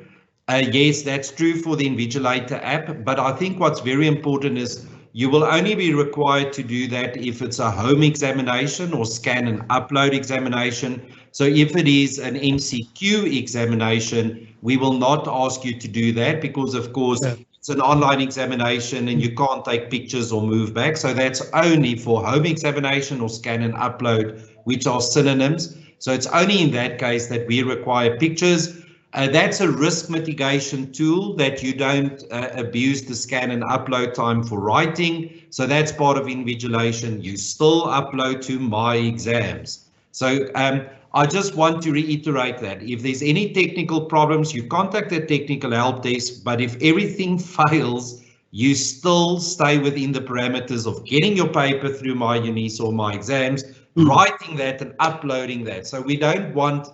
Yes, that's true for the Invigilator app, but I think what's very important is you will only be required to do that if it's a home examination or scan and upload examination. So if it is an MCQ examination, we will not ask you to do that because, of course, it's an online examination and you can't take pictures or move back. So that's only for home examination or scan and upload, which are synonyms. So it's only in that case that we require pictures. That's a risk mitigation tool that you don't abuse the scan and upload time for writing. So that's part of invigilation. You still upload to My Exams. So I just want to reiterate that if there's any technical problems, you contact the technical help desk, but if everything fails, you still stay within the parameters of getting your paper through My Unisa or My Exams, writing that and uploading that. So we don't want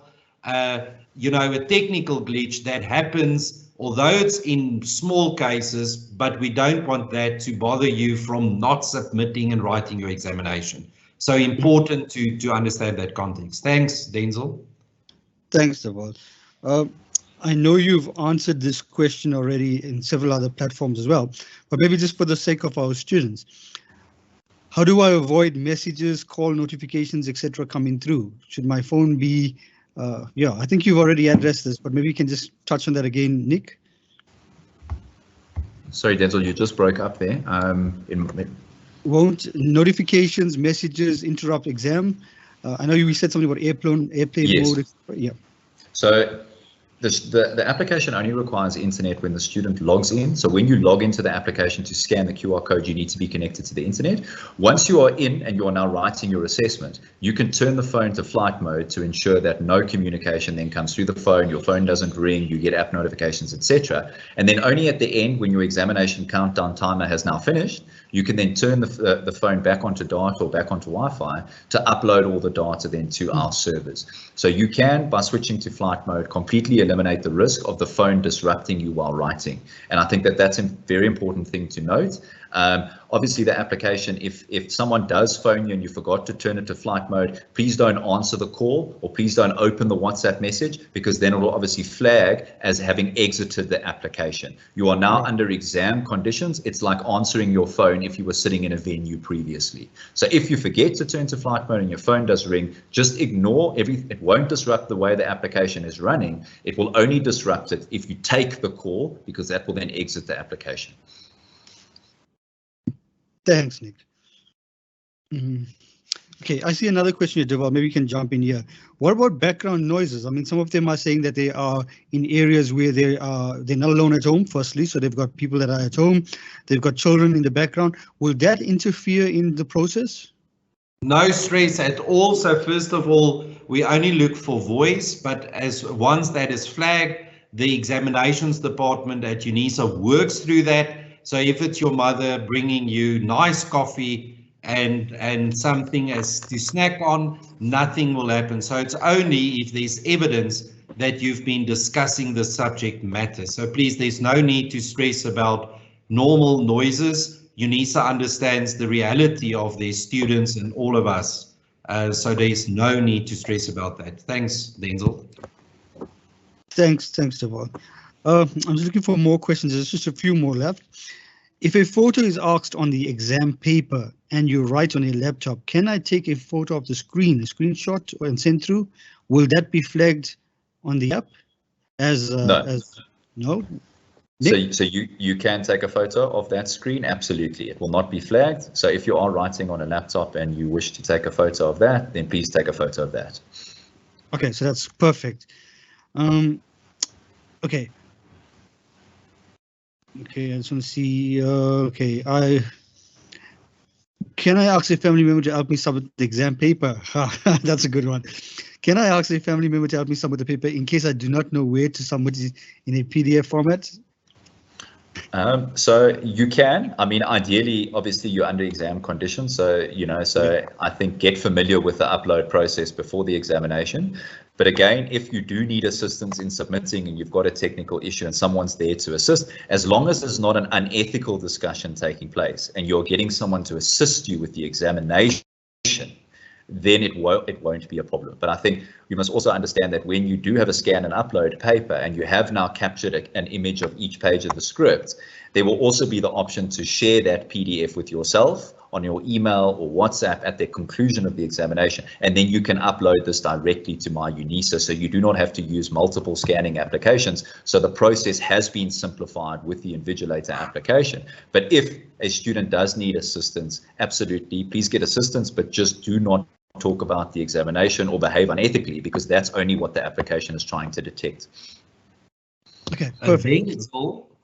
a technical glitch that happens, although it's in small cases, but we don't want that to bother you from not submitting and writing your examination. So important to understand that context. Thanks, Denzel. Thanks, Deval. I know you've answered this question already in several other platforms as well, but maybe just for the sake of our students, how do I avoid messages, call notifications, etc. coming through? Should my phone be I think you've already addressed this, but maybe you can just touch on that again, Nick. Sorry, Denzel, you just broke up there. Won't notifications, messages interrupt exam? I know you said something about airplane mode. Yeah. So the application only requires internet when the student logs in. So when you log into the application to scan the QR code, you need to be connected to the internet. Once you are in and you are now writing your assessment, you can turn the phone to flight mode to ensure that no communication then comes through the phone, your phone doesn't ring, you get app notifications, etc. And then only at the end, when your examination countdown timer has now finished, you can then turn the phone back onto data or back onto Wi-Fi to upload all the data then to our servers. So you can, by switching to flight mode, completely eliminate the risk of the phone disrupting you while writing. And I think that that's a very important thing to note. Obviously, the application, if someone does phone you and you forgot to turn it to flight mode, please don't answer the call or please don't open the WhatsApp message, because then it will obviously flag as having exited the application. You are now under exam conditions. It's like answering your phone if you were sitting in a venue previously. So if you forget to turn to flight mode and your phone does ring, just ignore everything. It won't disrupt the way the application is running. It will only disrupt it if you take the call, because that will then exit the application. Okay, I see another question here, Deval. Maybe you can jump in here. What about background noises? I mean, some of them are saying that they are in areas where they're not alone at home, firstly, so they've got people that are at home, they've got children in the background. Will that interfere in the process? No stress at all. So first of all, we only look for voice, but as once that is flagged, the examinations department at Unisa works through that. So if it's your mother bringing you nice coffee and something as to snack on, nothing will happen. So it's only if there's evidence that you've been discussing the subject matter. So please, there's no need to stress about normal noises. Unisa understands the reality of their students and all of us. So there's no need to stress about that. Thanks, Denzel. Thanks, Deval. I'm just looking for more questions. There's just a few more left. If a photo is asked on the exam paper and you write on a laptop, can I take a photo of the screen, a screenshot, and send through? Will that be flagged on the app? No. So you can take a photo of that screen, absolutely. It will not be flagged. So if you are writing on a laptop and you wish to take a photo of that, then please take a photo of that. Okay, so that's perfect. Okay. Okay, I just want to see. Can I ask a family member to help me submit the exam paper? That's a good one. Can I ask a family member to help me submit the paper in case I do not know where to submit it in a PDF format? So you can. I mean, ideally, obviously, you're under exam conditions. So, I think get familiar with the upload process before the examination. But again, if you do need assistance in submitting and you've got a technical issue and someone's there to assist, as long as there's not an unethical discussion taking place and you're getting someone to assist you with the examination, then it won't be a problem. But I think you must also understand that when you do have a scan and upload paper and you have now captured an image of each page of the script, there will also be the option to share that PDF with yourself on your email or WhatsApp at the conclusion of the examination, and then you can upload this directly to My Unisa, so you do not have to use multiple scanning applications. So the process has been simplified with the Invigilator application. But if a student does need assistance, absolutely, please get assistance, but just do not talk about the examination or behave unethically, because that's only what the application is trying to detect. Okay, perfect.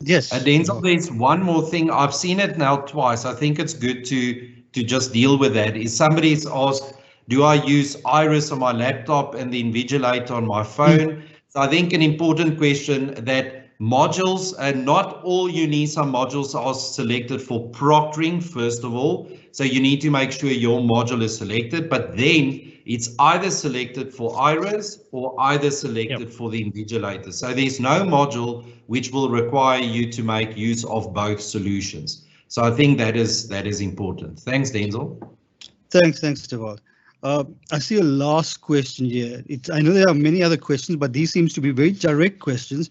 Yes. Denzel, there's one more thing. I've seen it now twice. I think it's good to just deal with that. Is somebody's asked, do I use Iris on my laptop and the Invigilator on my phone? So I think an important question that modules, and not all Unisa modules are selected for proctoring, first of all. So you need to make sure your module is selected, but then it's either selected for Iris or either selected for the Invigilator. So there's no module which will require you to make use of both solutions. So I think that is important. Thanks, Denzel. Thanks, Deval. I see a last question here. I know there are many other questions, but these seems to be very direct questions.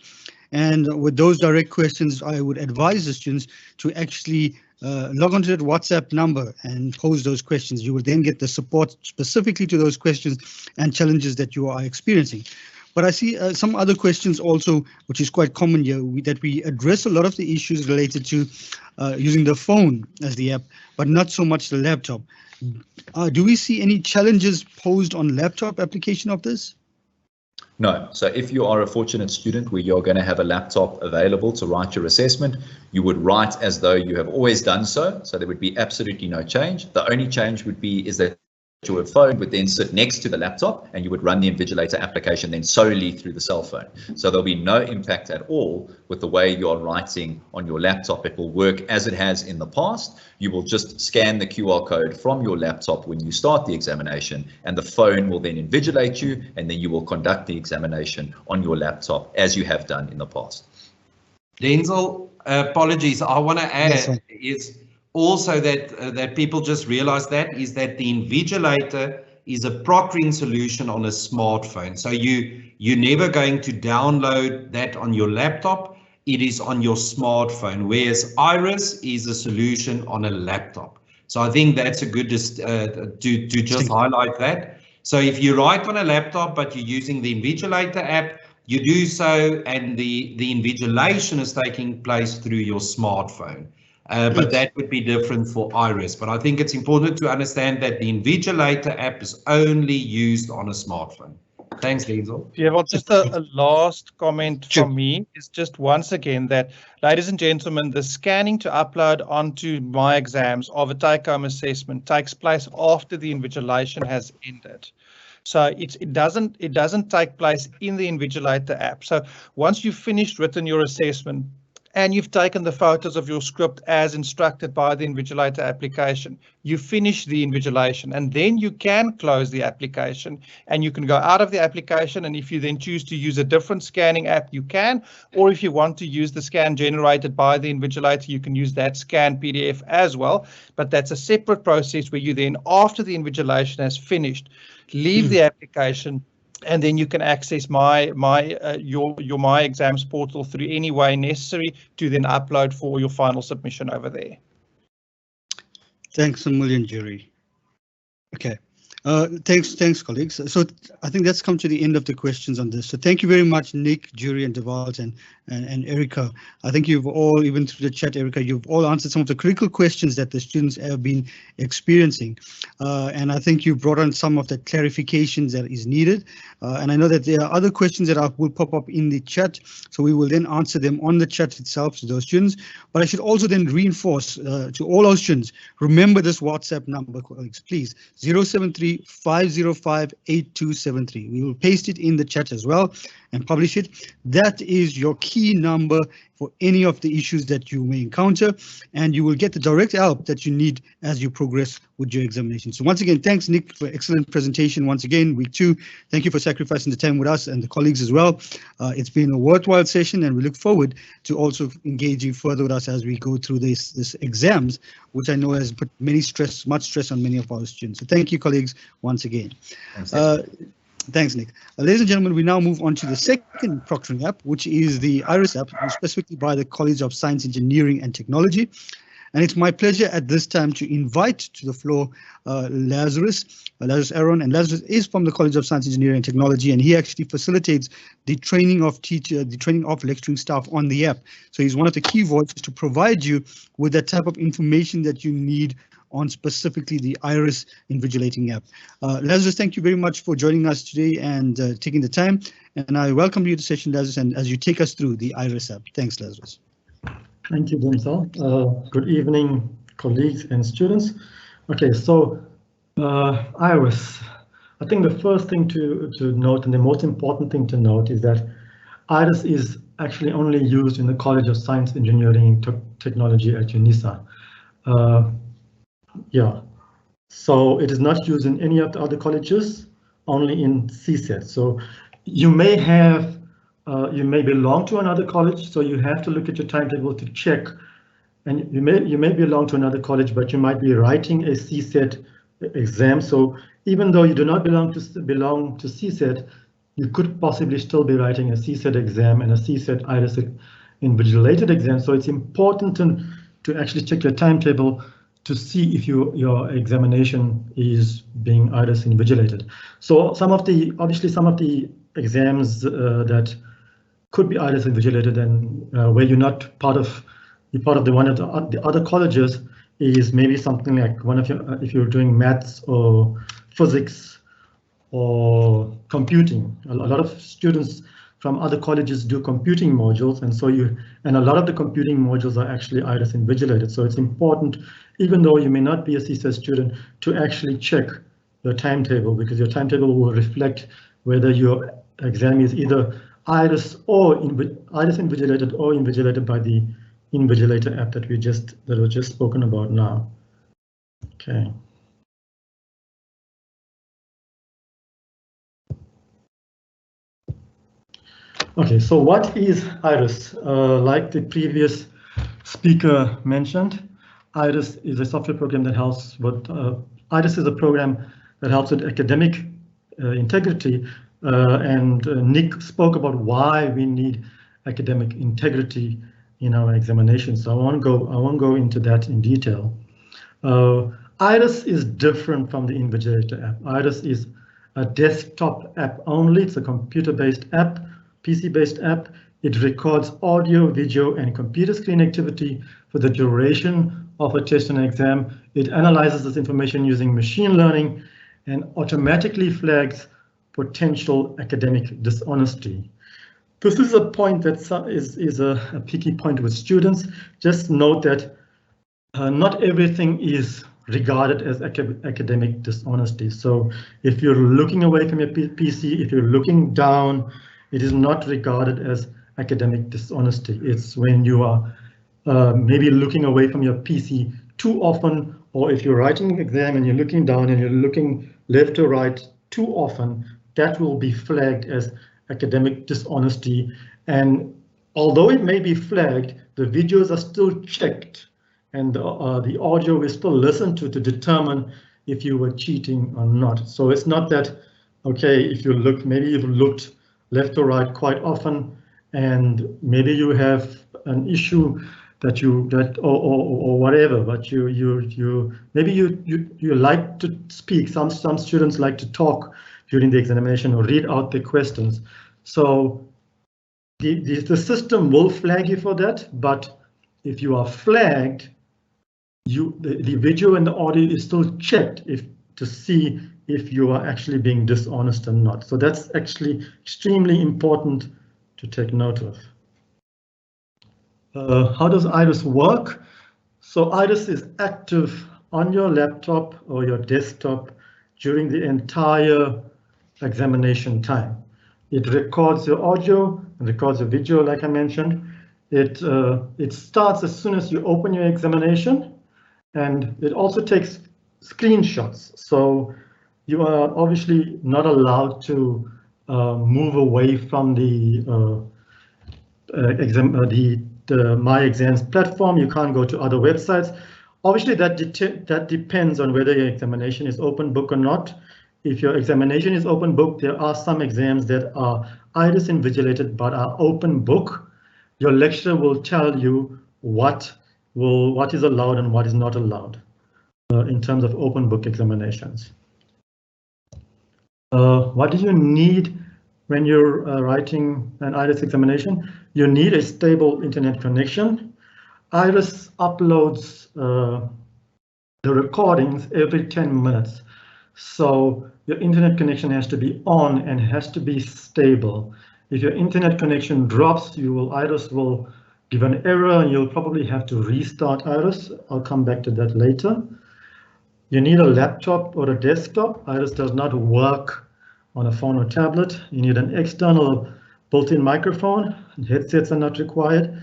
And with those direct questions, I would advise the students to actually log onto that WhatsApp number and pose those questions. You will then get the support specifically to those questions and challenges that you are experiencing. But I see some other questions also, which is quite common here, that we address a lot of the issues related to using the phone as the app, but not so much the laptop. Do we see any challenges posed on laptop application of this? No. So if you are a fortunate student where you're going to have a laptop available to write your assessment, you would write as though you have always done so. So there would be absolutely no change. The only change would be is that your phone would then sit next to the laptop and you would run the Invigilator application then solely through the cell phone. So there'll be no impact at all with the way you're writing on your laptop. It will work as it has in the past. You will just scan the QR code from your laptop when you start the examination, and the phone will then invigilate you, and then you will conduct the examination on your laptop as you have done in the past. Denzel, apologies. I want to add is also that people just realize that the Invigilator is a proctoring solution on a smartphone. So you're never going to download that on your laptop. It is on your smartphone, whereas Iris is a solution on a laptop. So I think that's a good to just highlight that. So if you write on a laptop but you're using the Invigilator app, you do so, and the invigilation is taking place through your smartphone. but that would be different for Iris. But I think it's important to understand that the Invigilator app is only used on a smartphone. Thanks, Denzel. Yeah, well, just a last comment from me is just once again that, ladies and gentlemen, the scanning to upload onto My Exams of a take-home assessment takes place after the invigilation has ended. So it doesn't take place in the Invigilator app. So once you've finished written your assessment and you've taken the photos of your script as instructed by the Invigilator application, you finish the invigilation, and then you can close the application and you can go out of the application. And if you then choose to use a different scanning app, you can, or if you want to use the scan generated by the Invigilator, you can use that scan PDF as well. But that's a separate process where you then, after the invigilation has finished, leave the application, and then you can access your My Exams portal through any way necessary to then upload for your final submission over there. Thanks a million, Jerry. Okay. Thanks, colleagues. So I think that's come to the end of the questions on this. So thank you very much, Nick, Jury, and Devalt, and Erica. I think you've all, even through the chat, Erica, you've all answered some of the critical questions that the students have been experiencing. And I think you brought on some of the clarifications that is needed. And I know that there are other questions that will pop up in the chat, so we will then answer them on the chat itself to those students. But I should also then reinforce to all our students, remember this WhatsApp number, colleagues, please, 073-505-8273. We will paste it in the chat as well and publish it. That is your key number for any of the issues that you may encounter, and you will get the direct help that you need as you progress with your examination. So once again, thanks, Nick, for excellent presentation once again, week 2. Thank you for sacrificing the time with us and the colleagues as well. It's been a worthwhile session, and we look forward to also engaging further with us as we go through this exams, which I know has put much stress on many of our students. So thank you, colleagues, once again. Thanks, Nick. Ladies and gentlemen, we now move on to the second proctoring app, which is the Iris app, specifically by the College of Science, Engineering and Technology. And it's my pleasure at this time to invite to the floor Lazarus Aaron. And Lazarus is from the College of Science, Engineering and Technology, and he actually facilitates the training of lecturing staff on the app. So he's one of the key voices to provide you with that type of information that you need on specifically the Iris invigilating app. Lazarus, thank you very much for joining us today and taking the time. And I welcome you to the session, Lazarus, and as you take us through the Iris app. Thanks, Lazarus. Thank you, Denzel. Good evening, colleagues and students. Okay, so Iris. I think the first thing to note, and the most important thing to note, is that Iris is actually only used in the College of Science, Engineering and Technology at Unisa. Yeah, so it is not used in any of the other colleges, only in CSET. So you may have, you may belong to another college, so you have to look at your timetable to check. And you may belong to another college, but you might be writing a CSET exam. So even though you do not belong to CSET, you could possibly still be writing a CSET exam and a CSET Iris invigilated exam. So it's important to actually check your timetable to see if your examination is being Iris invigilated. So obviously some of the exams that could be Iris invigilated and where you're not part of the one of the other colleges is maybe something like one of your if you're doing maths or physics or computing. A lot of students from other colleges do computing modules, and a lot of the computing modules are actually Iris invigilated. So it's important, even though you may not be a CSET student, to actually check your timetable, because your timetable will reflect whether your exam is either Iris invigilated or invigilated by the Invigilator app that was just spoken about now. Okay. Okay, so what is Iris? Like the previous speaker mentioned, Iris is a software program that helps with, Iris is a program that helps with academic integrity, and Nick spoke about why we need academic integrity in our examinations. So I won't go into that in detail. Iris is different from the Invigilator app. Iris is a desktop app only. It's a computer-based app, PC-based app. It records audio, video, and computer screen activity for the duration of a test and exam. It analyzes this information using machine learning and automatically flags potential academic dishonesty. This is a point that is a picky point with students. Just note that not everything is regarded as academic dishonesty. So if you're looking away from your PC, if you're looking down, it is not regarded as academic dishonesty. It's when you are maybe looking away from your PC too often, or if you're writing an exam and you're looking down and you're looking left to right too often, that will be flagged as academic dishonesty. And although it may be flagged, the videos are still checked and the audio is still listened to determine if you were cheating or not. So it's not that, okay, if you look, maybe you've looked left or right quite often, and maybe you have an issue that or whatever, but maybe you like to speak. Some students like to talk during the examination or read out the questions. So the system will flag you for that, but if you are flagged, the video and the audio is still checked to see if you are actually being dishonest or not. So that's actually extremely important to take note of. How does IRIS work? So IRIS is active on your laptop or your desktop during the entire examination time. It records your audio and records your video, like I mentioned. It starts as soon as you open your examination, and it also takes screenshots. So you are obviously not allowed to move away from the My Exams platform. You can't go to other websites. Obviously, that depends on whether your examination is open book or not. If your examination is open book, there are some exams that are IRIS invigilated but are open book. Your lecturer will tell you what is allowed and what is not allowed in terms of open book examinations. What do you need when you're writing an IRIS examination? You need a stable internet connection. IRIS uploads the recordings every 10 minutes. So your internet connection has to be on and has to be stable. If your internet connection drops, IRIS will give an error and you'll probably have to restart IRIS. I'll come back to that later. You need a laptop or a desktop. IRIS does not work on a phone or tablet. You need an external built-in microphone. Headsets are not required.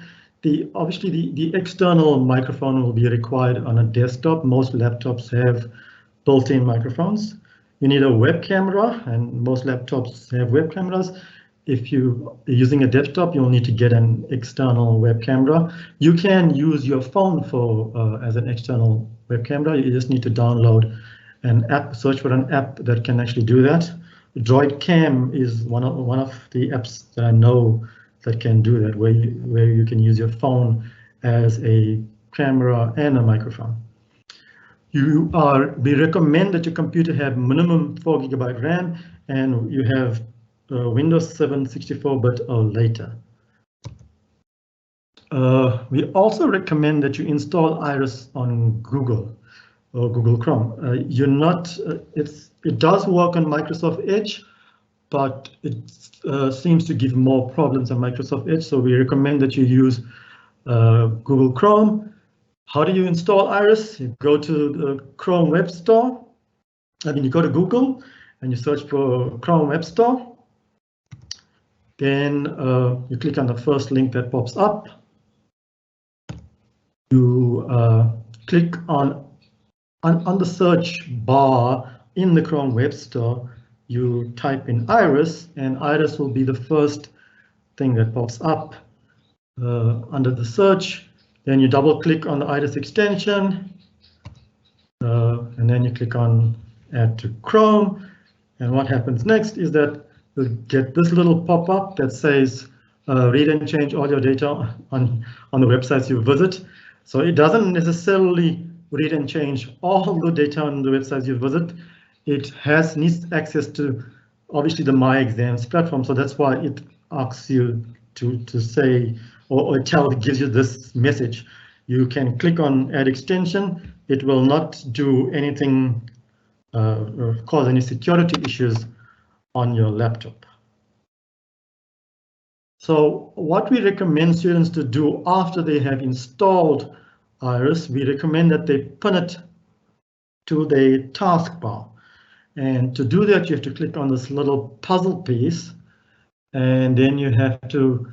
Obviously, the external microphone will be required on a desktop. Most laptops have built-in microphones. You need a web camera, and most laptops have web cameras. If you're using a desktop, you'll need to get an external web camera. You can use your phone as an external web camera. You just need to download an app, search for an app that can actually do that. Droid Cam is one of the apps that I know that can do that, where you can use your phone as a camera and a microphone. We recommend that your computer have minimum 4 GB RAM and you have Windows 7 64-bit or later. We also recommend that you install IRIS on Google or Google Chrome. It does work on Microsoft Edge, but it seems to give more problems on Microsoft Edge, so we recommend that you use Google Chrome. How do you install IRIS? You go to the Chrome Web Store. You go to Google and you search for Chrome Web Store. Then you click on the first link that pops up. You click on the search bar in the Chrome Web Store. You type in IRIS, and IRIS will be the first thing that pops up under the search. Then you double click on the IRIS extension, and then you click on Add to Chrome. And what happens next is that you'll get this little pop-up that says read and change all your data on the websites you visit. So it doesn't necessarily read and change all the data on the websites you visit. It needs access to obviously the My Exams platform, so that's why it asks you to say or tell it gives you this message. You can click on add extension. It will not do anything or cause any security issues on your laptop. So what we recommend students to do after they have installed Iris, we recommend that they pin it to the taskbar. And to do that, you have to click on this little puzzle piece, and then you have to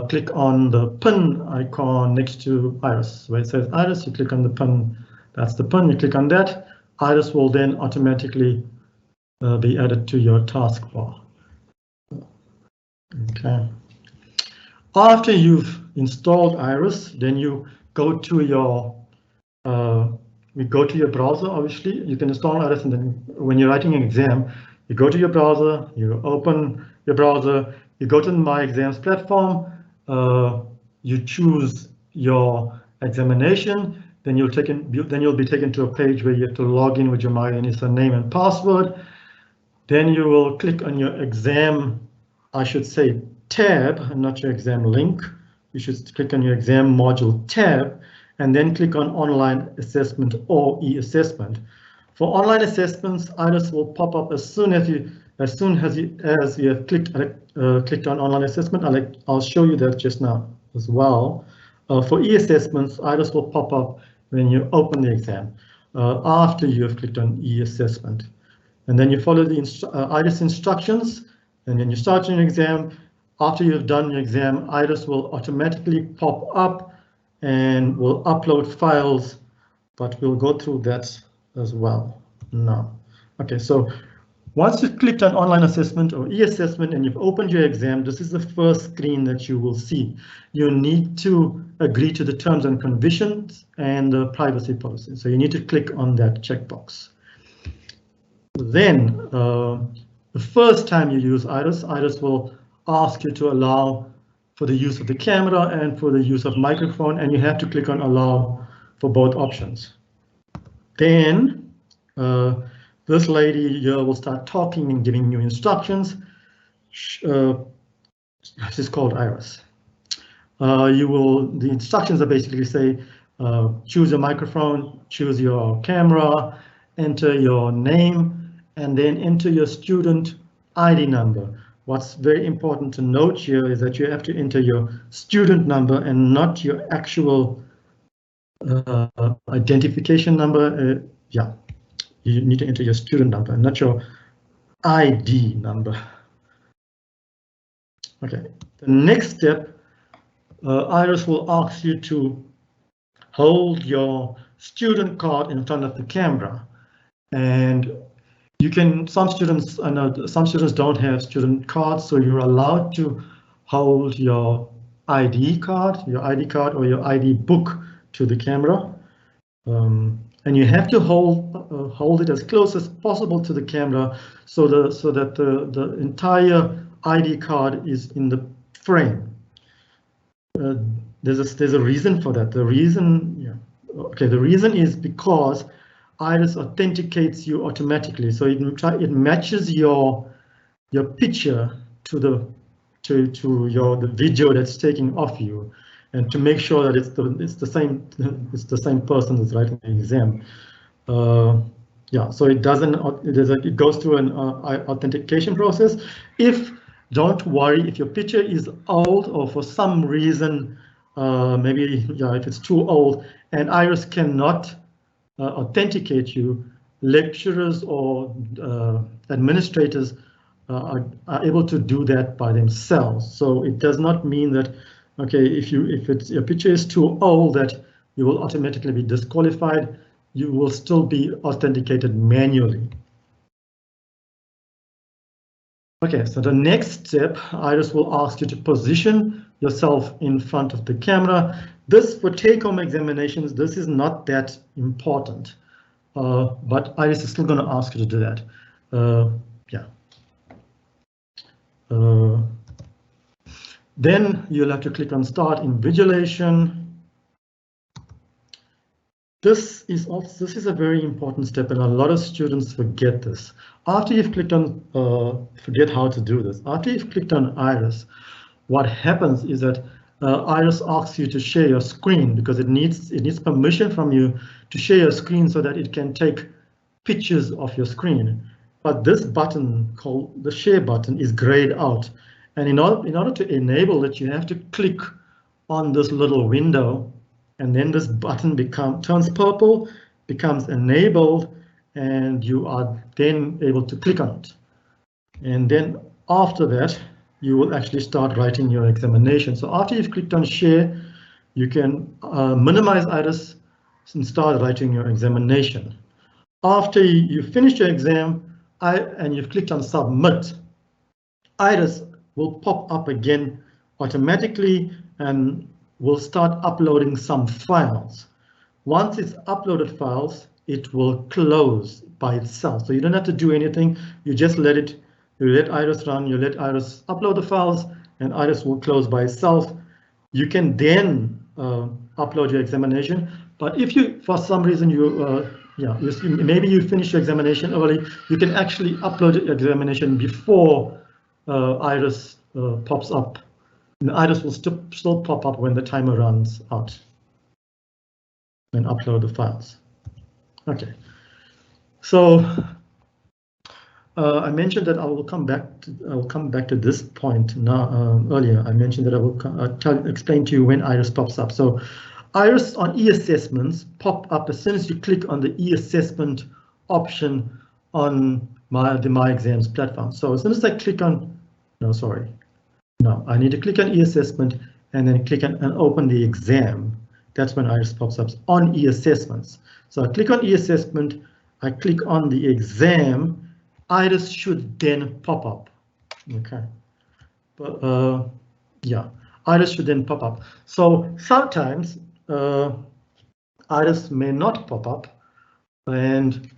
click on the pin icon next to Iris. Where it says Iris, you click on the pin. That's the pin. You click on that. Iris will then automatically be added to your taskbar. Okay. After you've installed Iris, then you go to your browser. Obviously, you can install Iris, and then when you're writing an exam, you go to your browser, you open your browser, you go to the My Exams platform, you choose your examination, then you'll be taken to a page where you have to log in with your My Unisa name and password. Then you will click on your exam, I should say tab, and not your exam link. You should click on your exam module tab, and then click on online assessment or e-assessment. For online assessments, Iris will pop up as soon as you have clicked on online assessment. I'll show you that just now as well. For e-assessments, Iris will pop up when you open the exam after you have clicked on e-assessment, and then you follow the Iris instructions, and then you start your exam. After you've done your exam, Iris will automatically pop up and will upload files, but we'll go through that as well now. Okay, so once you've clicked on online assessment or e-assessment and you've opened your exam, this is the first screen that you will see. You need to agree to the terms and conditions and the privacy policy. So you need to click on that checkbox. Then the first time you use Iris, Iris will ask you to allow for the use of the camera and for the use of microphone, and you have to click on allow for both options. Then this lady here will start talking and giving you instructions. This is called Iris. The instructions are basically say, choose your microphone, choose your camera, enter your name, and then enter your student ID number. What's very important to note here is that you have to enter your student number and not your actual identification number. Yeah, you need to enter your student number and not your ID number. Okay, the next step, Iris will ask you to hold your student card in front of the camera, and you can, some students don't have student cards, so you're allowed to hold your ID card or your ID book to the camera, and you have to hold it as close as possible to the camera so that the entire ID card is in the frame. There's a reason for that. The reason is because Iris authenticates you automatically, so it matches your picture to the video that's taken of you, and to make sure that it's the same person that's writing the exam. Yeah, so it goes through an authentication process. Don't worry if your picture is old or for some reason, maybe if it's too old and Iris cannot authenticate you, lecturers or administrators are able to do that by themselves. So it does not mean that, okay, if your picture is too old that you will automatically be disqualified. You will still be authenticated manually. Okay, so the next step, Iris will ask you to position yourself in front of the camera. This, for take-home examinations, this is not that important, but Iris is still going to ask you to do that. Then you'll have to click on Start Invigilation. This is a very important step, and a lot of students forget this. After you've clicked on, forget how to do this. After you've clicked on Iris, what happens is that Iris asks you to share your screen because it needs permission from you to share your screen so that it can take pictures of your screen. But this button called the share button is grayed out, and in order to enable it, you have to click on this little window, and then this button turns purple, becomes enabled, and you are then able to click on it. And then after that, you will actually start writing your examination. So after you've clicked on share, you can minimize Iris and start writing your examination. After you finish your exam and you've clicked on submit, Iris will pop up again automatically and will start uploading some files. Once it's uploaded files, it will close by itself. So you don't have to do anything. You just let Iris run, you let Iris upload the files, and Iris will close by itself. You can then upload your examination. But if you, for some reason, maybe you finish your examination early, you can actually upload your examination before Iris pops up. And Iris will still pop up when the timer runs out. And upload the files. Okay. So I mentioned that I will come back to this point now. Earlier, I mentioned that I will explain to you when Iris pops up. So Iris on e-assessments pop up as soon as you click on the e-assessment option on the My Exams platform. So as soon as I click on, I need to click on e-assessment and then click on and open the exam. That's when Iris pops up on e-assessments. So I click on e-assessment, I click on the exam, Iris should then pop up. Okay, but Iris should then pop up. So sometimes Iris may not pop up, and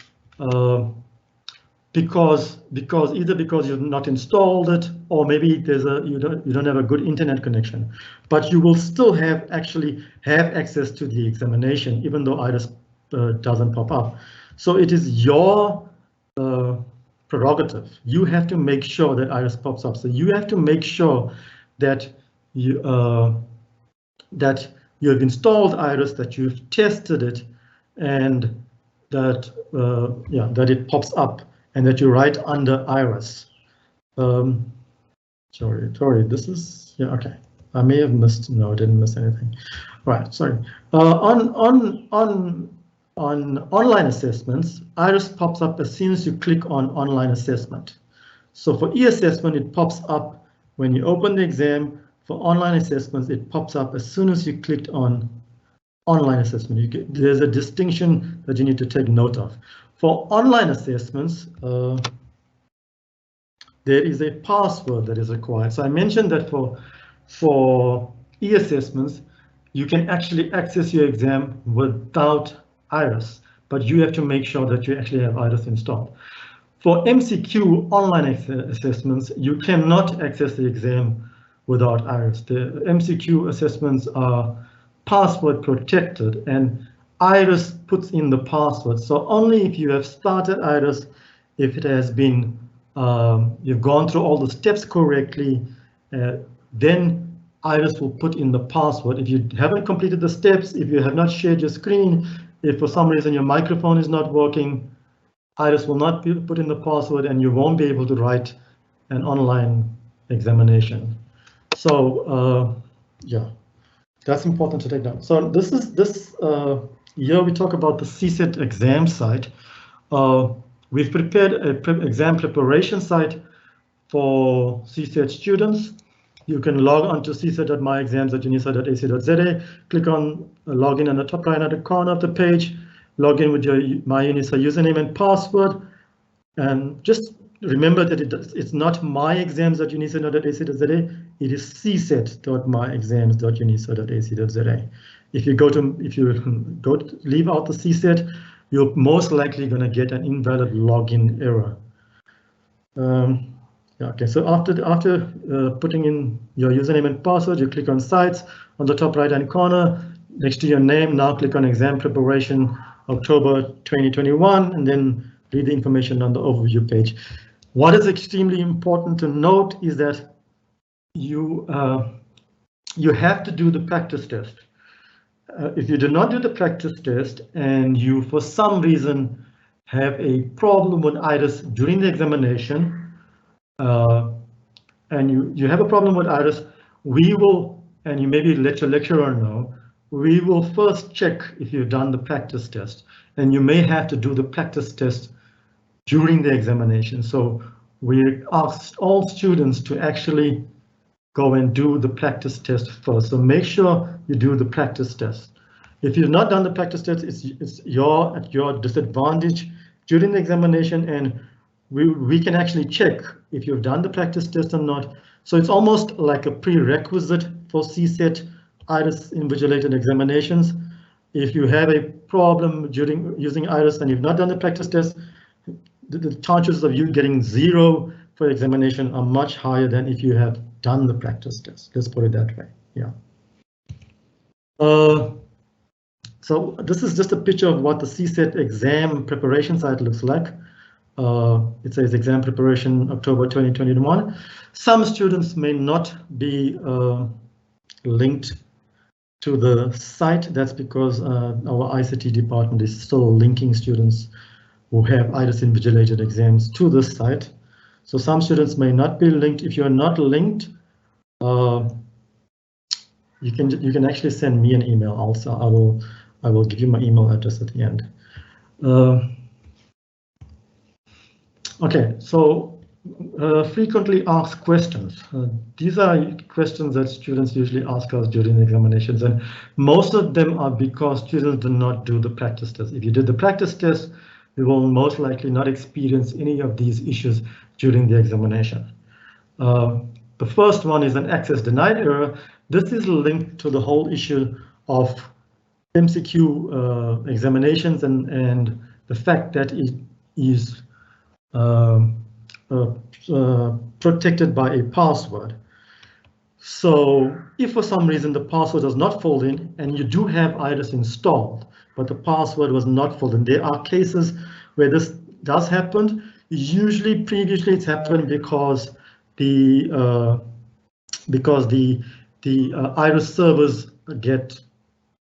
because you've not installed it, or maybe you don't have a good internet connection, but you will still have access to the examination even though Iris doesn't pop up. So it is your prerogative. You have to make sure that Iris pops up. So you have to make sure that you have installed Iris, that you've tested it, and that that it pops up, and that you write under Iris. Sorry, this is okay. I may have missed. No, I didn't miss anything. Right, sorry. On online assessments, Iris pops up as soon as you click on online assessment. So for e-assessment, it pops up when you open the exam. For online assessments, it pops up as soon as you clicked on online assessment. There's a distinction that you need to take note of. For online assessments, there is a password that is required. So I mentioned that for e-assessments, you can actually access your exam without Iris, but you have to make sure that you actually have Iris installed. For MCQ online assessments, you cannot access the exam without Iris. The MCQ assessments are password protected, and Iris puts in the password. So only if you have started Iris, if it has been, you've gone through all the steps correctly, then Iris will put in the password. If you haven't completed the steps, if you have not shared your screen, if for some reason your microphone is not working, Iris will not put in the password, and you won't be able to write an online examination. So that's important to take down. So here we talk about the CSET exam site. We've prepared an exam preparation site for CSET students. You can log on to cset.myexams.unisa.ac.za, click on login in the top right hand corner of the page, log in with your MyUnisa username and password, and just remember that it's not myexams.unisa.ac.za, it is cset.myexams.unisa.ac.za. If you leave out the CSET, you're most likely going to get an invalid login error. Okay, so after putting in your username and password, you click on Sites on the top right-hand corner next to your name. Now click on Exam Preparation October 2021, and then read the information on the overview page. What is extremely important to note is that you have to do the practice test. If you do not do the practice test and you, for some reason, have a problem with IRIS during the examination, and you have a problem with IRIS, we will, and you maybe let your lecturer know, we will first check if you've done the practice test, and you may have to do the practice test during the examination. So we ask all students to actually go and do the practice test first. So make sure you do the practice test. If you've not done the practice test, it's at your disadvantage during the examination, and we can actually check if you've done the practice test or not. So it's almost like a prerequisite for CSET IRIS invigilated examinations. If you have a problem during using IRIS and you've not done the practice test, the chances of you getting 0 for examination are much higher than if you have done the practice test. Let's put it that way. Yeah. So this is just a picture of what the CSET exam preparation site looks like. It says exam preparation October 2021. Some students may not be linked to the site. That's because our ICT department is still linking students who have IRIS invigilated exams to this site. So some students may not be linked. If you're not linked, you can actually send me an email also. I will give you my email address at the end. Okay, so frequently asked questions. These are questions that students usually ask us during the examinations, and most of them are because students do not do the practice test. If you did the practice test, you will most likely not experience any of these issues during the examination. The first one is an access denied error. This is linked to the whole issue of MCQ examinations and the fact that it is protected by a password. So if for some reason the password does not fold in and you do have IRIS installed, but the password was not filled in, there are cases where this does happen. Usually previously it's happened because the IRIS servers get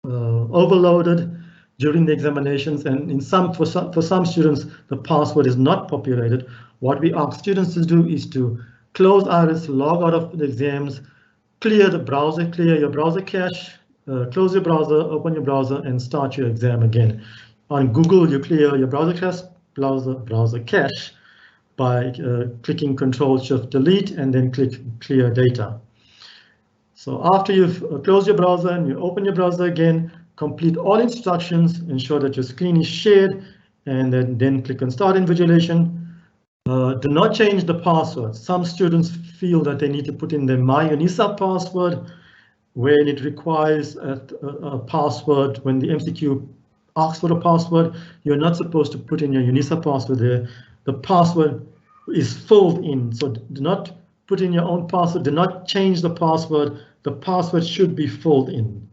overloaded during the examinations, and for some students the password is not populated. What we ask students to do is to close IRIS, log out of the exams, clear the browser, clear your browser cache, close your browser, open your browser, and start your exam again. On Google, you clear your browser cache by clicking Control-Shift-Delete and then click Clear Data. So after you've closed your browser and you open your browser again, complete all instructions, ensure that your screen is shared, and then click on Start Invigilation. Do not change the password. Some students feel that they need to put in their Unisa password when it requires a password. When the MCQ asks for a password, you're not supposed to put in your Unisa password there. The password is filled in, so do not put in your own password. Do not change the password. The password should be filled in.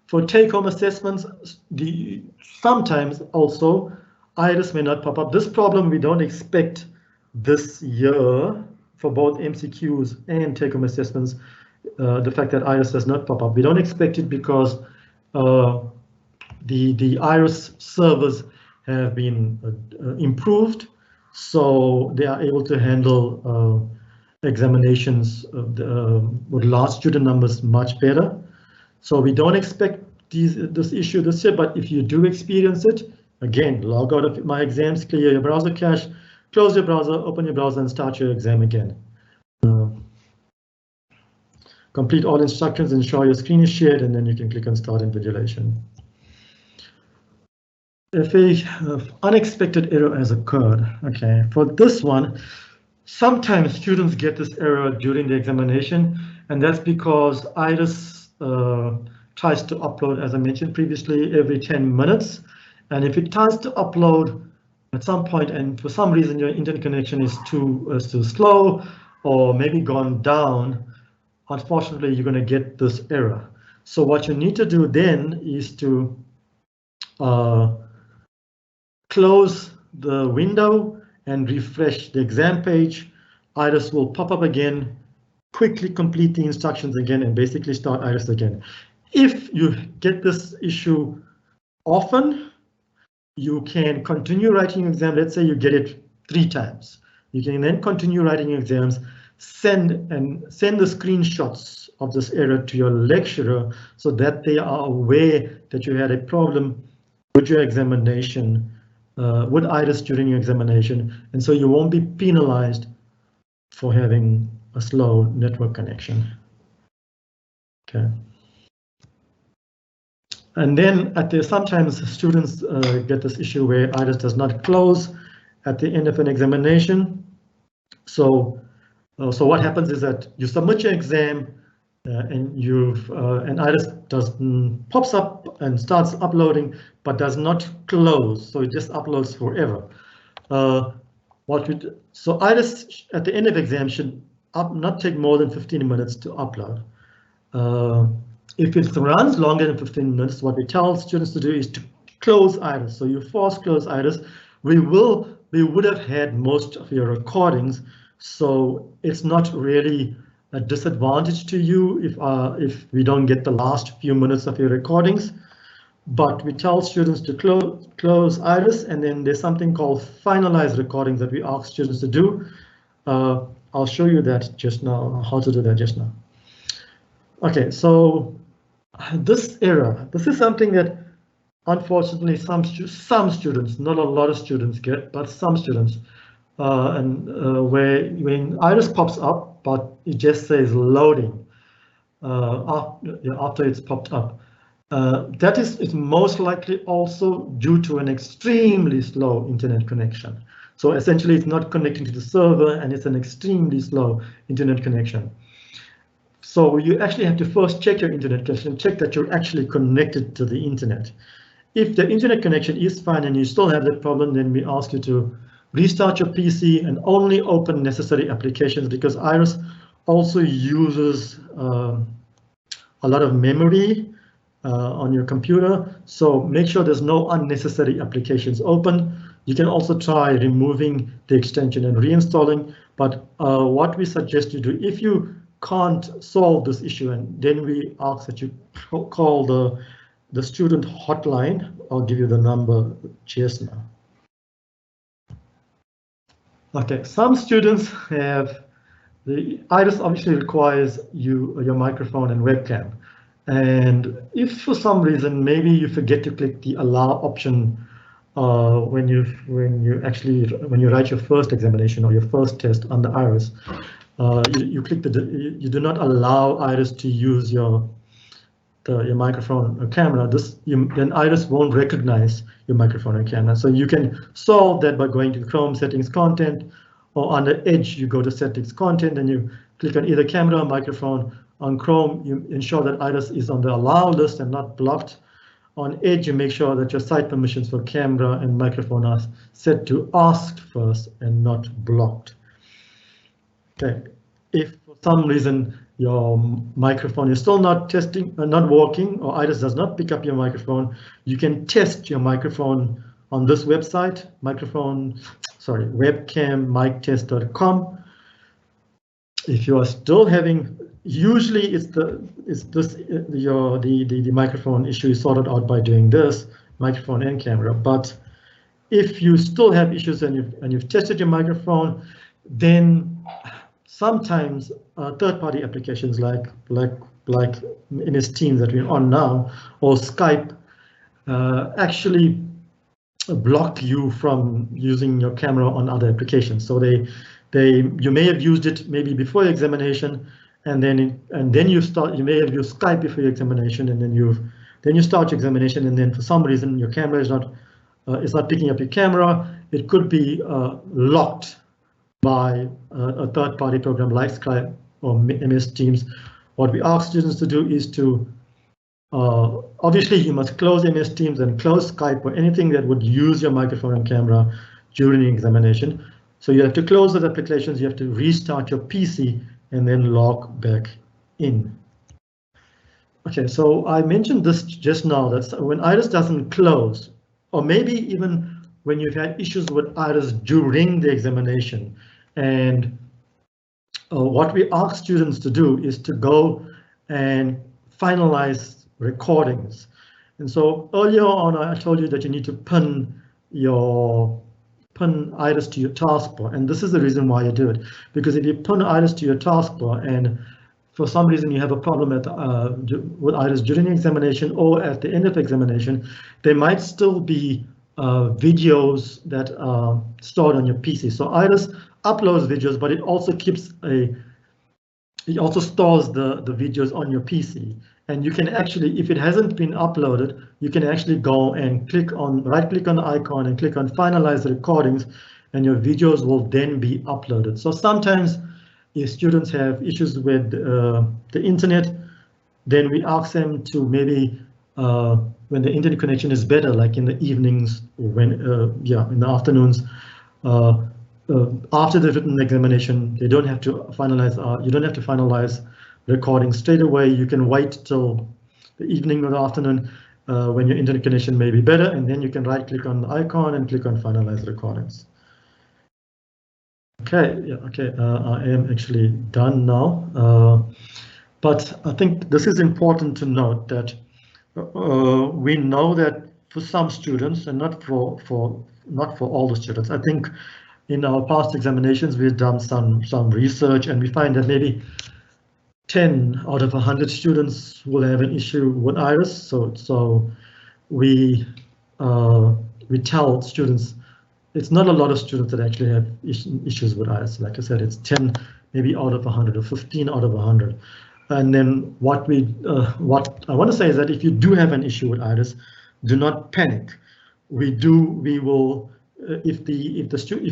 For take-home assessments, sometimes also IRIS may not pop up. This problem we don't expect this year for both MCQs and take-home assessments. The fact that IRIS does not pop up, we don't expect it because the IRIS servers have been improved, so they are able to handle examinations with large student numbers much better. So we don't expect this issue this year, but if you do experience it, again, log out of My Exams, clear your browser cache, close your browser, open your browser, and start your exam again. Complete all instructions, ensure your screen is shared, and then you can click on Start Invigilation. If an unexpected error has occurred, okay, for this one, sometimes students get this error during the examination, and that's because IRIS tries to upload, as I mentioned previously, every 10 minutes. And if it tries to upload at some point, and for some reason your internet connection is too slow or maybe gone down, unfortunately, you're going to get this error. So what you need to do then is to close the window and refresh the exam page Iris will pop up again, quickly complete the instructions again, and basically start Iris again. If you get this issue often, you can continue writing your exam. Let's say you get it 3 times. You can then continue writing your exams, send the screenshots of this error to your lecturer so that they are aware that you had a problem with your examination, with Iris during your examination, and so you won't be penalized for having a slow network connection. Okay. And then sometimes students get this issue where Iris does not close at the end of an examination. So what happens is that you submit your exam and Iris pops up and starts uploading, but does not close. So it just uploads forever. So Iris at the end of exam should not take more than 15 minutes to upload. If it runs longer than 15 minutes, what we tell students to do is to close Iris. So you force close Iris. We would have had most of your recordings, so it's not really a disadvantage to you if we don't get the last few minutes of your recordings. But we tell students to close Iris, and then there's something called finalize recordings that we ask students to do. I'll show you that just now, how to do that just now. Okay, so this error, this is something that unfortunately some students, not a lot of students get, but some students, where when Iris pops up, but it just says loading after it's popped up. That is most likely also due to an extremely slow internet connection. So essentially it's not connecting to the server and it's an extremely slow internet connection. So you actually have to first check your internet connection, check that you're actually connected to the internet. If the internet connection is fine and you still have that problem, then we ask you to restart your PC and only open necessary applications, because Iris also uses a lot of memory on your computer. So make sure there's no unnecessary applications open. You can also try removing the extension and reinstalling. But what we suggest you do, if you can't solve this issue, and then we ask that you call the student hotline. I'll give you the number just now. Okay, some students have Iris obviously requires your microphone and webcam, and if for some reason maybe you forget to click the allow option when you write your first examination or your first test on the Iris, you do not allow Iris to use your microphone or camera. Then Iris won't recognize your microphone or camera. So you can solve that by going to Chrome settings content, or under Edge you go to settings content and you click on either camera or microphone. On Chrome you ensure that Iris is on the allow list and not blocked. On Edge you make sure that your site permissions for camera and microphone are set to asked first and not blocked. Okay, if for some reason your microphone is still not working, or Iris does not pick up your microphone, you can test your microphone on this website, webcammictest.com. If you are still having, usually the microphone issue is sorted out by doing this, microphone and camera. But if you still have issues and you've tested your microphone, then sometimes third-party applications like MS Teams that we're on now, or Skype, actually block you from using your camera on other applications. So you may have used it maybe before your examination, and then you may have used Skype before your examination, and then you start your examination, and then for some reason your camera is not picking up your camera. It could be locked by a third-party program like Skype or MS Teams. What we ask students to do is to, obviously you must close MS Teams and close Skype or anything that would use your microphone and camera during the examination. So you have to close those applications, you have to restart your PC and then log back in. Okay, so I mentioned this just now, that when Iris doesn't close, or maybe even when you've had issues with Iris during the examination, and what we ask students to do is to go and finalize recordings. And so earlier on, I told you that you need to pin iris to your taskbar, and this is the reason why you do it. Because if you pin iris to your taskbar and for some reason you have a problem with iris during examination or at the end of examination, there might still be videos that are stored on your PC. So iris uploads videos, but it also stores the videos on your PC. And you can actually, if it hasn't been uploaded, you can actually go and right click on the icon and click on finalize the recordings, and your videos will then be uploaded. So sometimes if students have issues with the internet, then we ask them to maybe when the internet connection is better, like in the evenings, or when in the afternoons, after the written examination, they don't have to finalize. You don't have to finalize recording straight away. You can wait till the evening or the afternoon when your internet connection may be better, and then you can right click on the icon and click on finalize recordings. Okay, yeah, okay, I am actually done now. But I think this is important to note that we know that for some students, and not for all the students, I think in our past examinations we've done some research, and we find that maybe 10 out of 100 students will have an issue with iris. So we tell students, it's not a lot of students that actually have issues with iris. Like I said, it's 10 maybe out of 100 or 15 out of 100. And then what I want to say is that if you do have an issue with iris, do not panic. If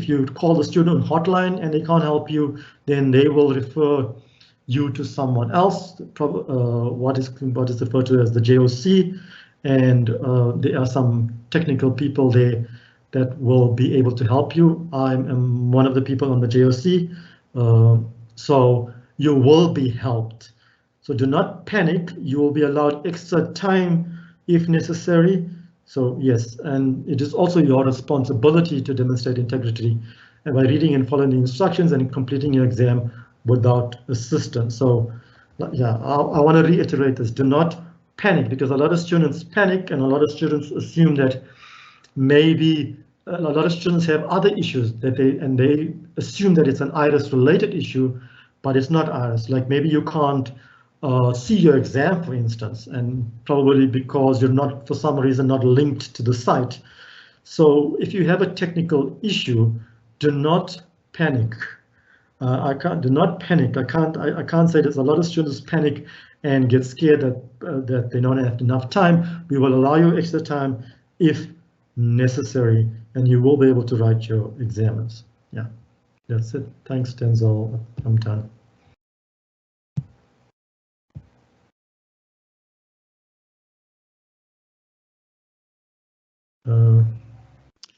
you call the student hotline and they can't help you, then they will refer you to someone else, what is referred to as the JOC, and there are some technical people there that will be able to help you. I am one of the people on the JOC, so you will be helped. So do not panic. You will be allowed extra time if necessary. So yes, and it is also your responsibility to demonstrate integrity by reading and following the instructions and completing your exam without assistance. So yeah, I want to reiterate this. Do not panic, because a lot of students panic and a lot of students assume that maybe a lot of students have other issues that they assume that it's an iris related issue, but it's not iris. Like maybe you can't see your exam, for instance, and probably because you're not, for some reason, not linked to the site. So if you have a technical issue, do not panic. Do not panic. I can't say this. A lot of students panic and get scared that they don't have enough time. We will allow you extra time if necessary, and you will be able to write your exams. Yeah, that's it. Thanks, Denzel. I'm done.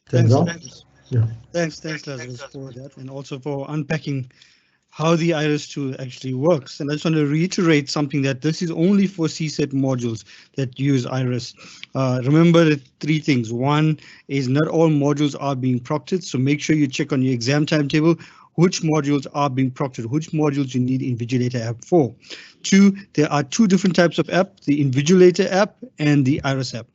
Denzel? Thanks, Lazarus, for that, and also for unpacking how the iris tool actually works. And I just want to reiterate something, that this is only for CSET modules that use iris. Remember the three things. One is not all modules are being proctored, so make sure you check on your exam timetable which modules are being proctored, which modules you need Invigilator app for. Two, there are two different types of app, the Invigilator app and the iris app.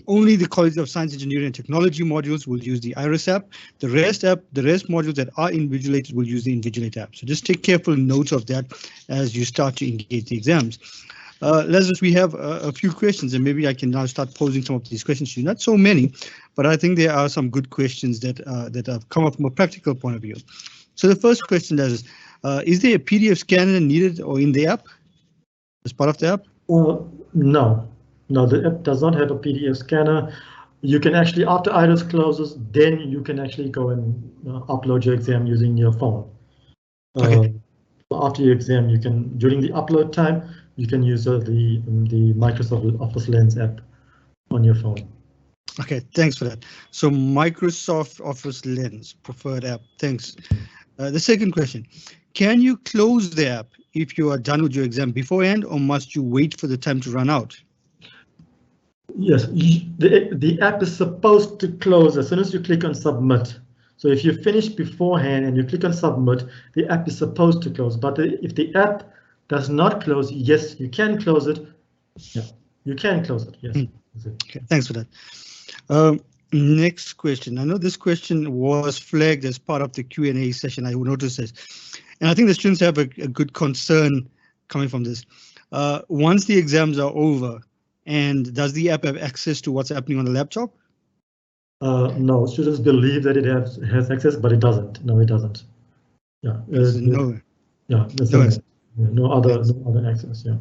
Only the College of Science, Engineering and Technology modules will use the iris app. The rest modules that are invigilated will use the Invigilator app. So just take careful note of that as you start to engage the exams. Lazarus, we have a few questions, and maybe I can now start posing some of these questions to you. Not so many, but I think there are some good questions that have come up from a practical point of view. So the first question is there a PDF scanner needed or in the app as part of the app? No, the app does not have a PDF scanner. You can actually, after iris closes, then you can actually go and upload your exam using your phone. Okay. After your exam, you can, during the upload time, you can use the Microsoft Office Lens app on your phone. Okay, thanks for that. So Microsoft Office Lens, preferred app. Thanks. The second question, can you close the app if you are done with your exam beforehand, or must you wait for the time to run out? Yes, the app is supposed to close as soon as you click on submit. So if you finish beforehand and you click on submit, the app is supposed to close. But if the app does not close, yes, you can close it. Yeah, you can close it. Yes. Okay, thanks for that. Next question. I know this question was flagged as part of the Q&A session. I noticed this, and I think the students have a good concern coming from this. Once the exams are over, and does the app have access to what's happening on the laptop? No, students believe that it has access, but it doesn't. No, it doesn't. Yeah. No. Yeah. No other access. Yeah.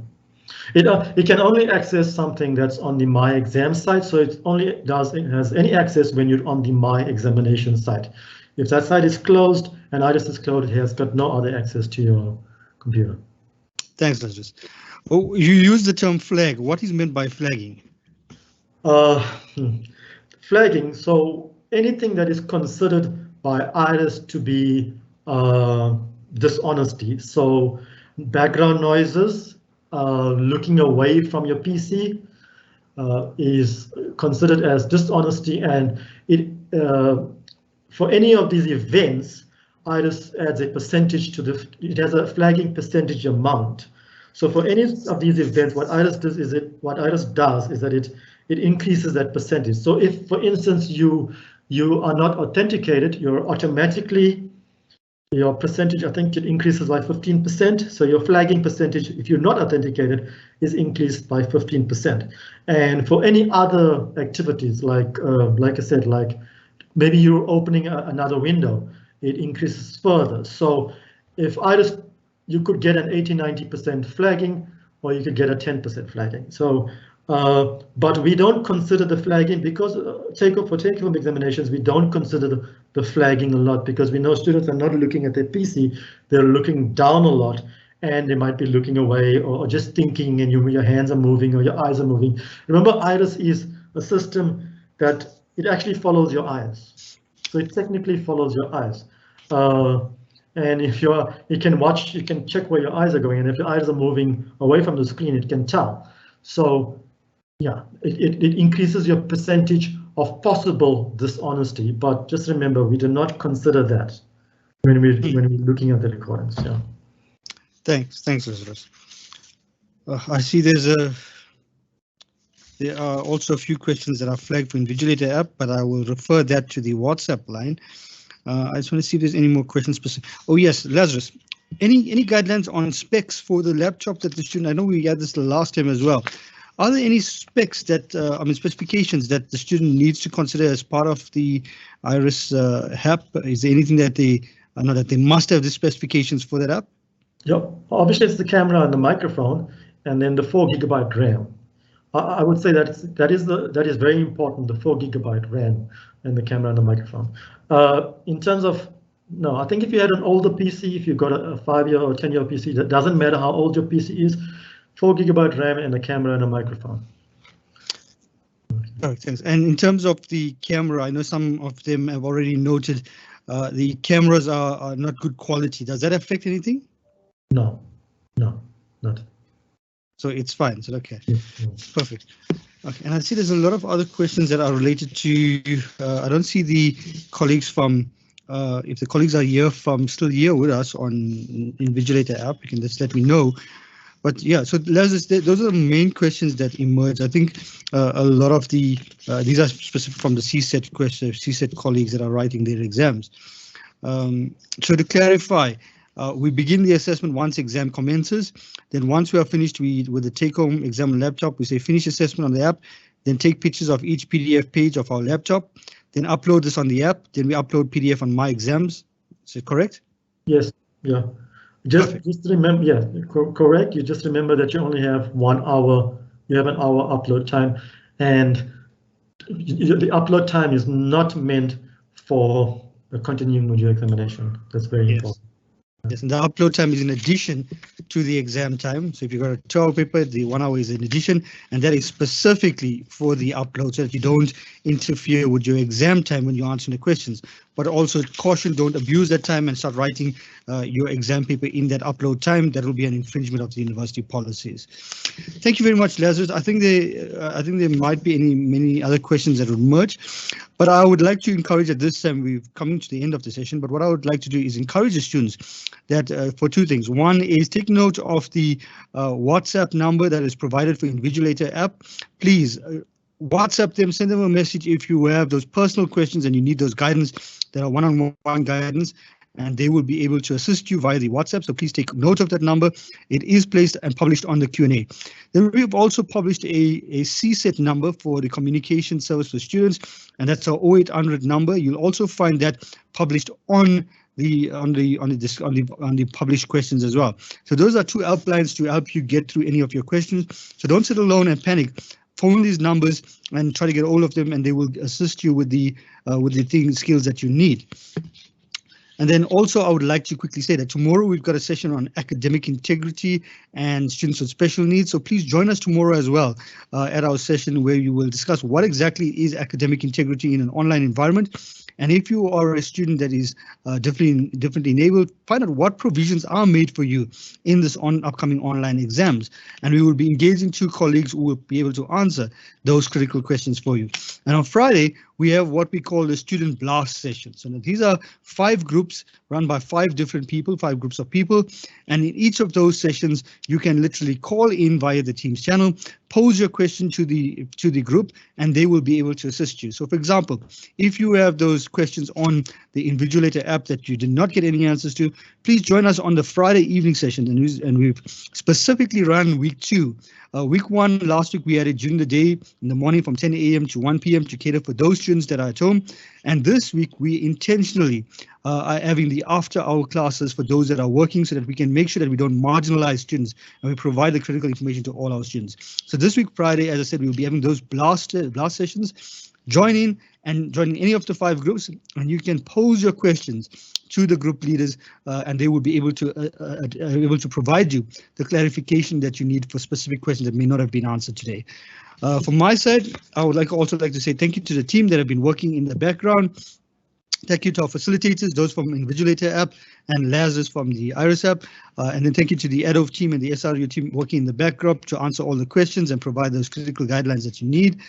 It can only access something that's on the My Exam site, so it has any access when you're on the My Examination site. If that site is closed and IRIS is closed, it has got no other access to your computer. Thanks, Lazarus. Oh, you use the term flag. What is meant by flagging? Flagging, so anything that is considered by IRIS to be dishonesty. So background noises, looking away from your PC is considered as dishonesty, and it for any of these events, IRIS adds a percentage to it has a flagging percentage amount. So for any of these events, what IRIS does is that it increases that percentage. So if, for instance, you are not authenticated, your percentage, I think it increases by 15%. So your flagging percentage, if you're not authenticated, is increased by 15%. And for any other activities, like I said, like maybe you're opening another window, it increases further. So if IRIS, you could get an 80-90% flagging, or you could get a 10% flagging. So, but we don't consider the flagging because for take-home examinations, we don't consider the flagging a lot, because we know students are not looking at their PC, they're looking down a lot, and they might be looking away or just thinking, and your hands are moving or your eyes are moving. Remember, IRIS is a system that it actually follows your eyes. So it technically follows your eyes. And if you can check where your eyes are going, and if your eyes are moving away from the screen, it can tell. So yeah, it increases your percentage of possible dishonesty, but just remember, we do not consider that when we're looking at the recordings. Yeah. Thanks, Lazarus. I see there are also a few questions that are flagged for Invigilator app, but I will refer that to the WhatsApp line. I just want to see if there's any more questions specific. Oh yes, Lazarus, any guidelines on specs for the laptop that the student, I know we had this the last time as well. Are there any specs that, specifications that the student needs to consider as part of the IRIS app? Is there anything that they know that they must have the specifications for that app? Yep, obviously it's the camera and the microphone, and then the 4 GB RAM. I would say that is very important, the 4 GB RAM and the camera and the microphone. In terms of, no, I think if you had an older PC, if you've got a 5-year or 10-year PC, that doesn't matter how old your PC is, 4 GB RAM and a camera and a microphone. Oh, thanks. And in terms of the camera, I know some of them have already noted the cameras are not good quality. Does that affect anything? No, not. So it's fine. So okay, perfect. Okay, and I see there's a lot of other questions that are related to. I don't see the colleagues from. If the colleagues are still here with us on Invigilator app, you can just let me know. But yeah, so those are the main questions that emerge. I think a lot of these are specific from the CSET colleagues that are writing their exams. So to clarify. We begin the assessment once exam commences. Then once we are finished with the take-home exam on laptop, we say finish assessment on the app, then take pictures of each PDF page of our laptop, then upload this on the app, then we upload PDF on My Exams. Is it correct? Yes, yeah. Just remember, yeah, correct. You just remember that you only have 1 hour, you have an hour upload time, and the upload time is not meant for continuing with your examination. That's very important. Yes, and the upload time is in addition to the exam time. So if you've got a 2-hour paper, the 1 hour is in addition, and that is specifically for the upload so that you don't interfere with your exam time when you're answering the questions. But also caution, don't abuse that time and start writing your exam paper in that upload time. That will be an infringement of the university policies. Thank you very much, Lazarus. I think there might be many other questions that would merge, but I would like to encourage at this time, we've come to the end of the session, but what I would like to do is encourage the students that for 2 things. One is take note of the WhatsApp number that is provided for Invigilator app. Please WhatsApp them, send them a message if you have those personal questions and you need those guidance that are one-on-one guidance, and they will be able to assist you via the WhatsApp. So please take note of that number. It is placed and published on the Q&A. Then we've also published a CSET number for the communication service for students, and that's our 0800 number. You'll also find that published on the published questions as well. So those are 2 helplines to help you get through any of your questions. So don't sit alone and panic. Phone these numbers and try to get all of them, and they will assist you with the skills that you need. And then also, I would like to quickly say that tomorrow we've got a session on academic integrity and students with special needs. So please join us tomorrow as well at our session where you will discuss what exactly is academic integrity in an online environment. And if you are a student that is differently enabled, find out what provisions are made for you in this upcoming online exams. And we will be engaging 2 colleagues who will be able to answer those critical questions for you. And on Friday, we have what we call the student blast session. So these are 5 groups run by 5 different people, 5 groups of people. And in each of those sessions, you can literally call in via the Teams channel, pose your question to the group, and they will be able to assist you. So for example, if you have those questions on the Invigilator app that you did not get any answers to, please join us on the Friday evening session. And we've specifically run week 2. Week 1 last week we had it during the day in the morning from 10 a.m. to 1 p.m. to cater for those students that are at home. And this week we intentionally are having the after-hour classes for those that are working so that we can make sure that we don't marginalize students and we provide the critical information to all our students. So this week Friday, as I said, we'll be having those blast sessions. Join in and join any of the 5 groups, and you can pose your questions to the group leaders, and they will be able to provide you the clarification that you need for specific questions that may not have been answered today. From my side, I would also like to say thank you to the team that have been working in the background. Thank you to our facilitators, those from Invigilator app and Lazarus from the Iris app. And then thank you to the EdOf team and the SRU team working in the backdrop to answer all the questions and provide those critical guidelines that you need.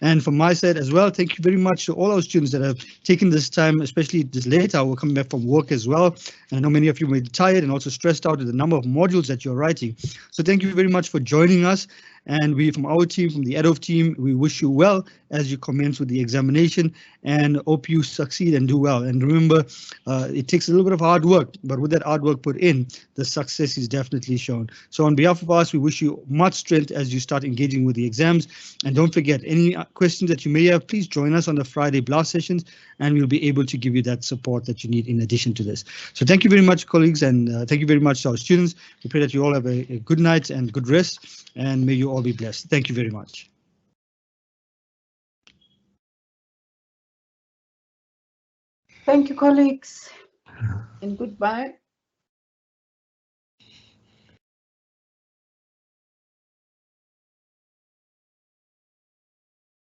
And from my side as well, thank you very much to all our students that have taken this time, especially this late hour, coming back from work as well. And I know many of you may be tired and also stressed out with the number of modules that you're writing. So thank you very much for joining us. And we, from our team, from the EdOf team, we wish you well as you commence with the examination and hope you succeed and do well. And remember, it takes a little bit of hard work, but with that hard work put in, the success is definitely shown. So on behalf of us, we wish you much strength as you start engaging with the exams. And don't forget, any questions that you may have, please join us on the Friday blast sessions, and we'll be able to give you that support that you need in addition to this. So thank you very much, colleagues, and thank you very much to our students. We pray that you all have a good night and good rest, and may you all be blessed. Thank you very much. Thank you, colleagues, and goodbye.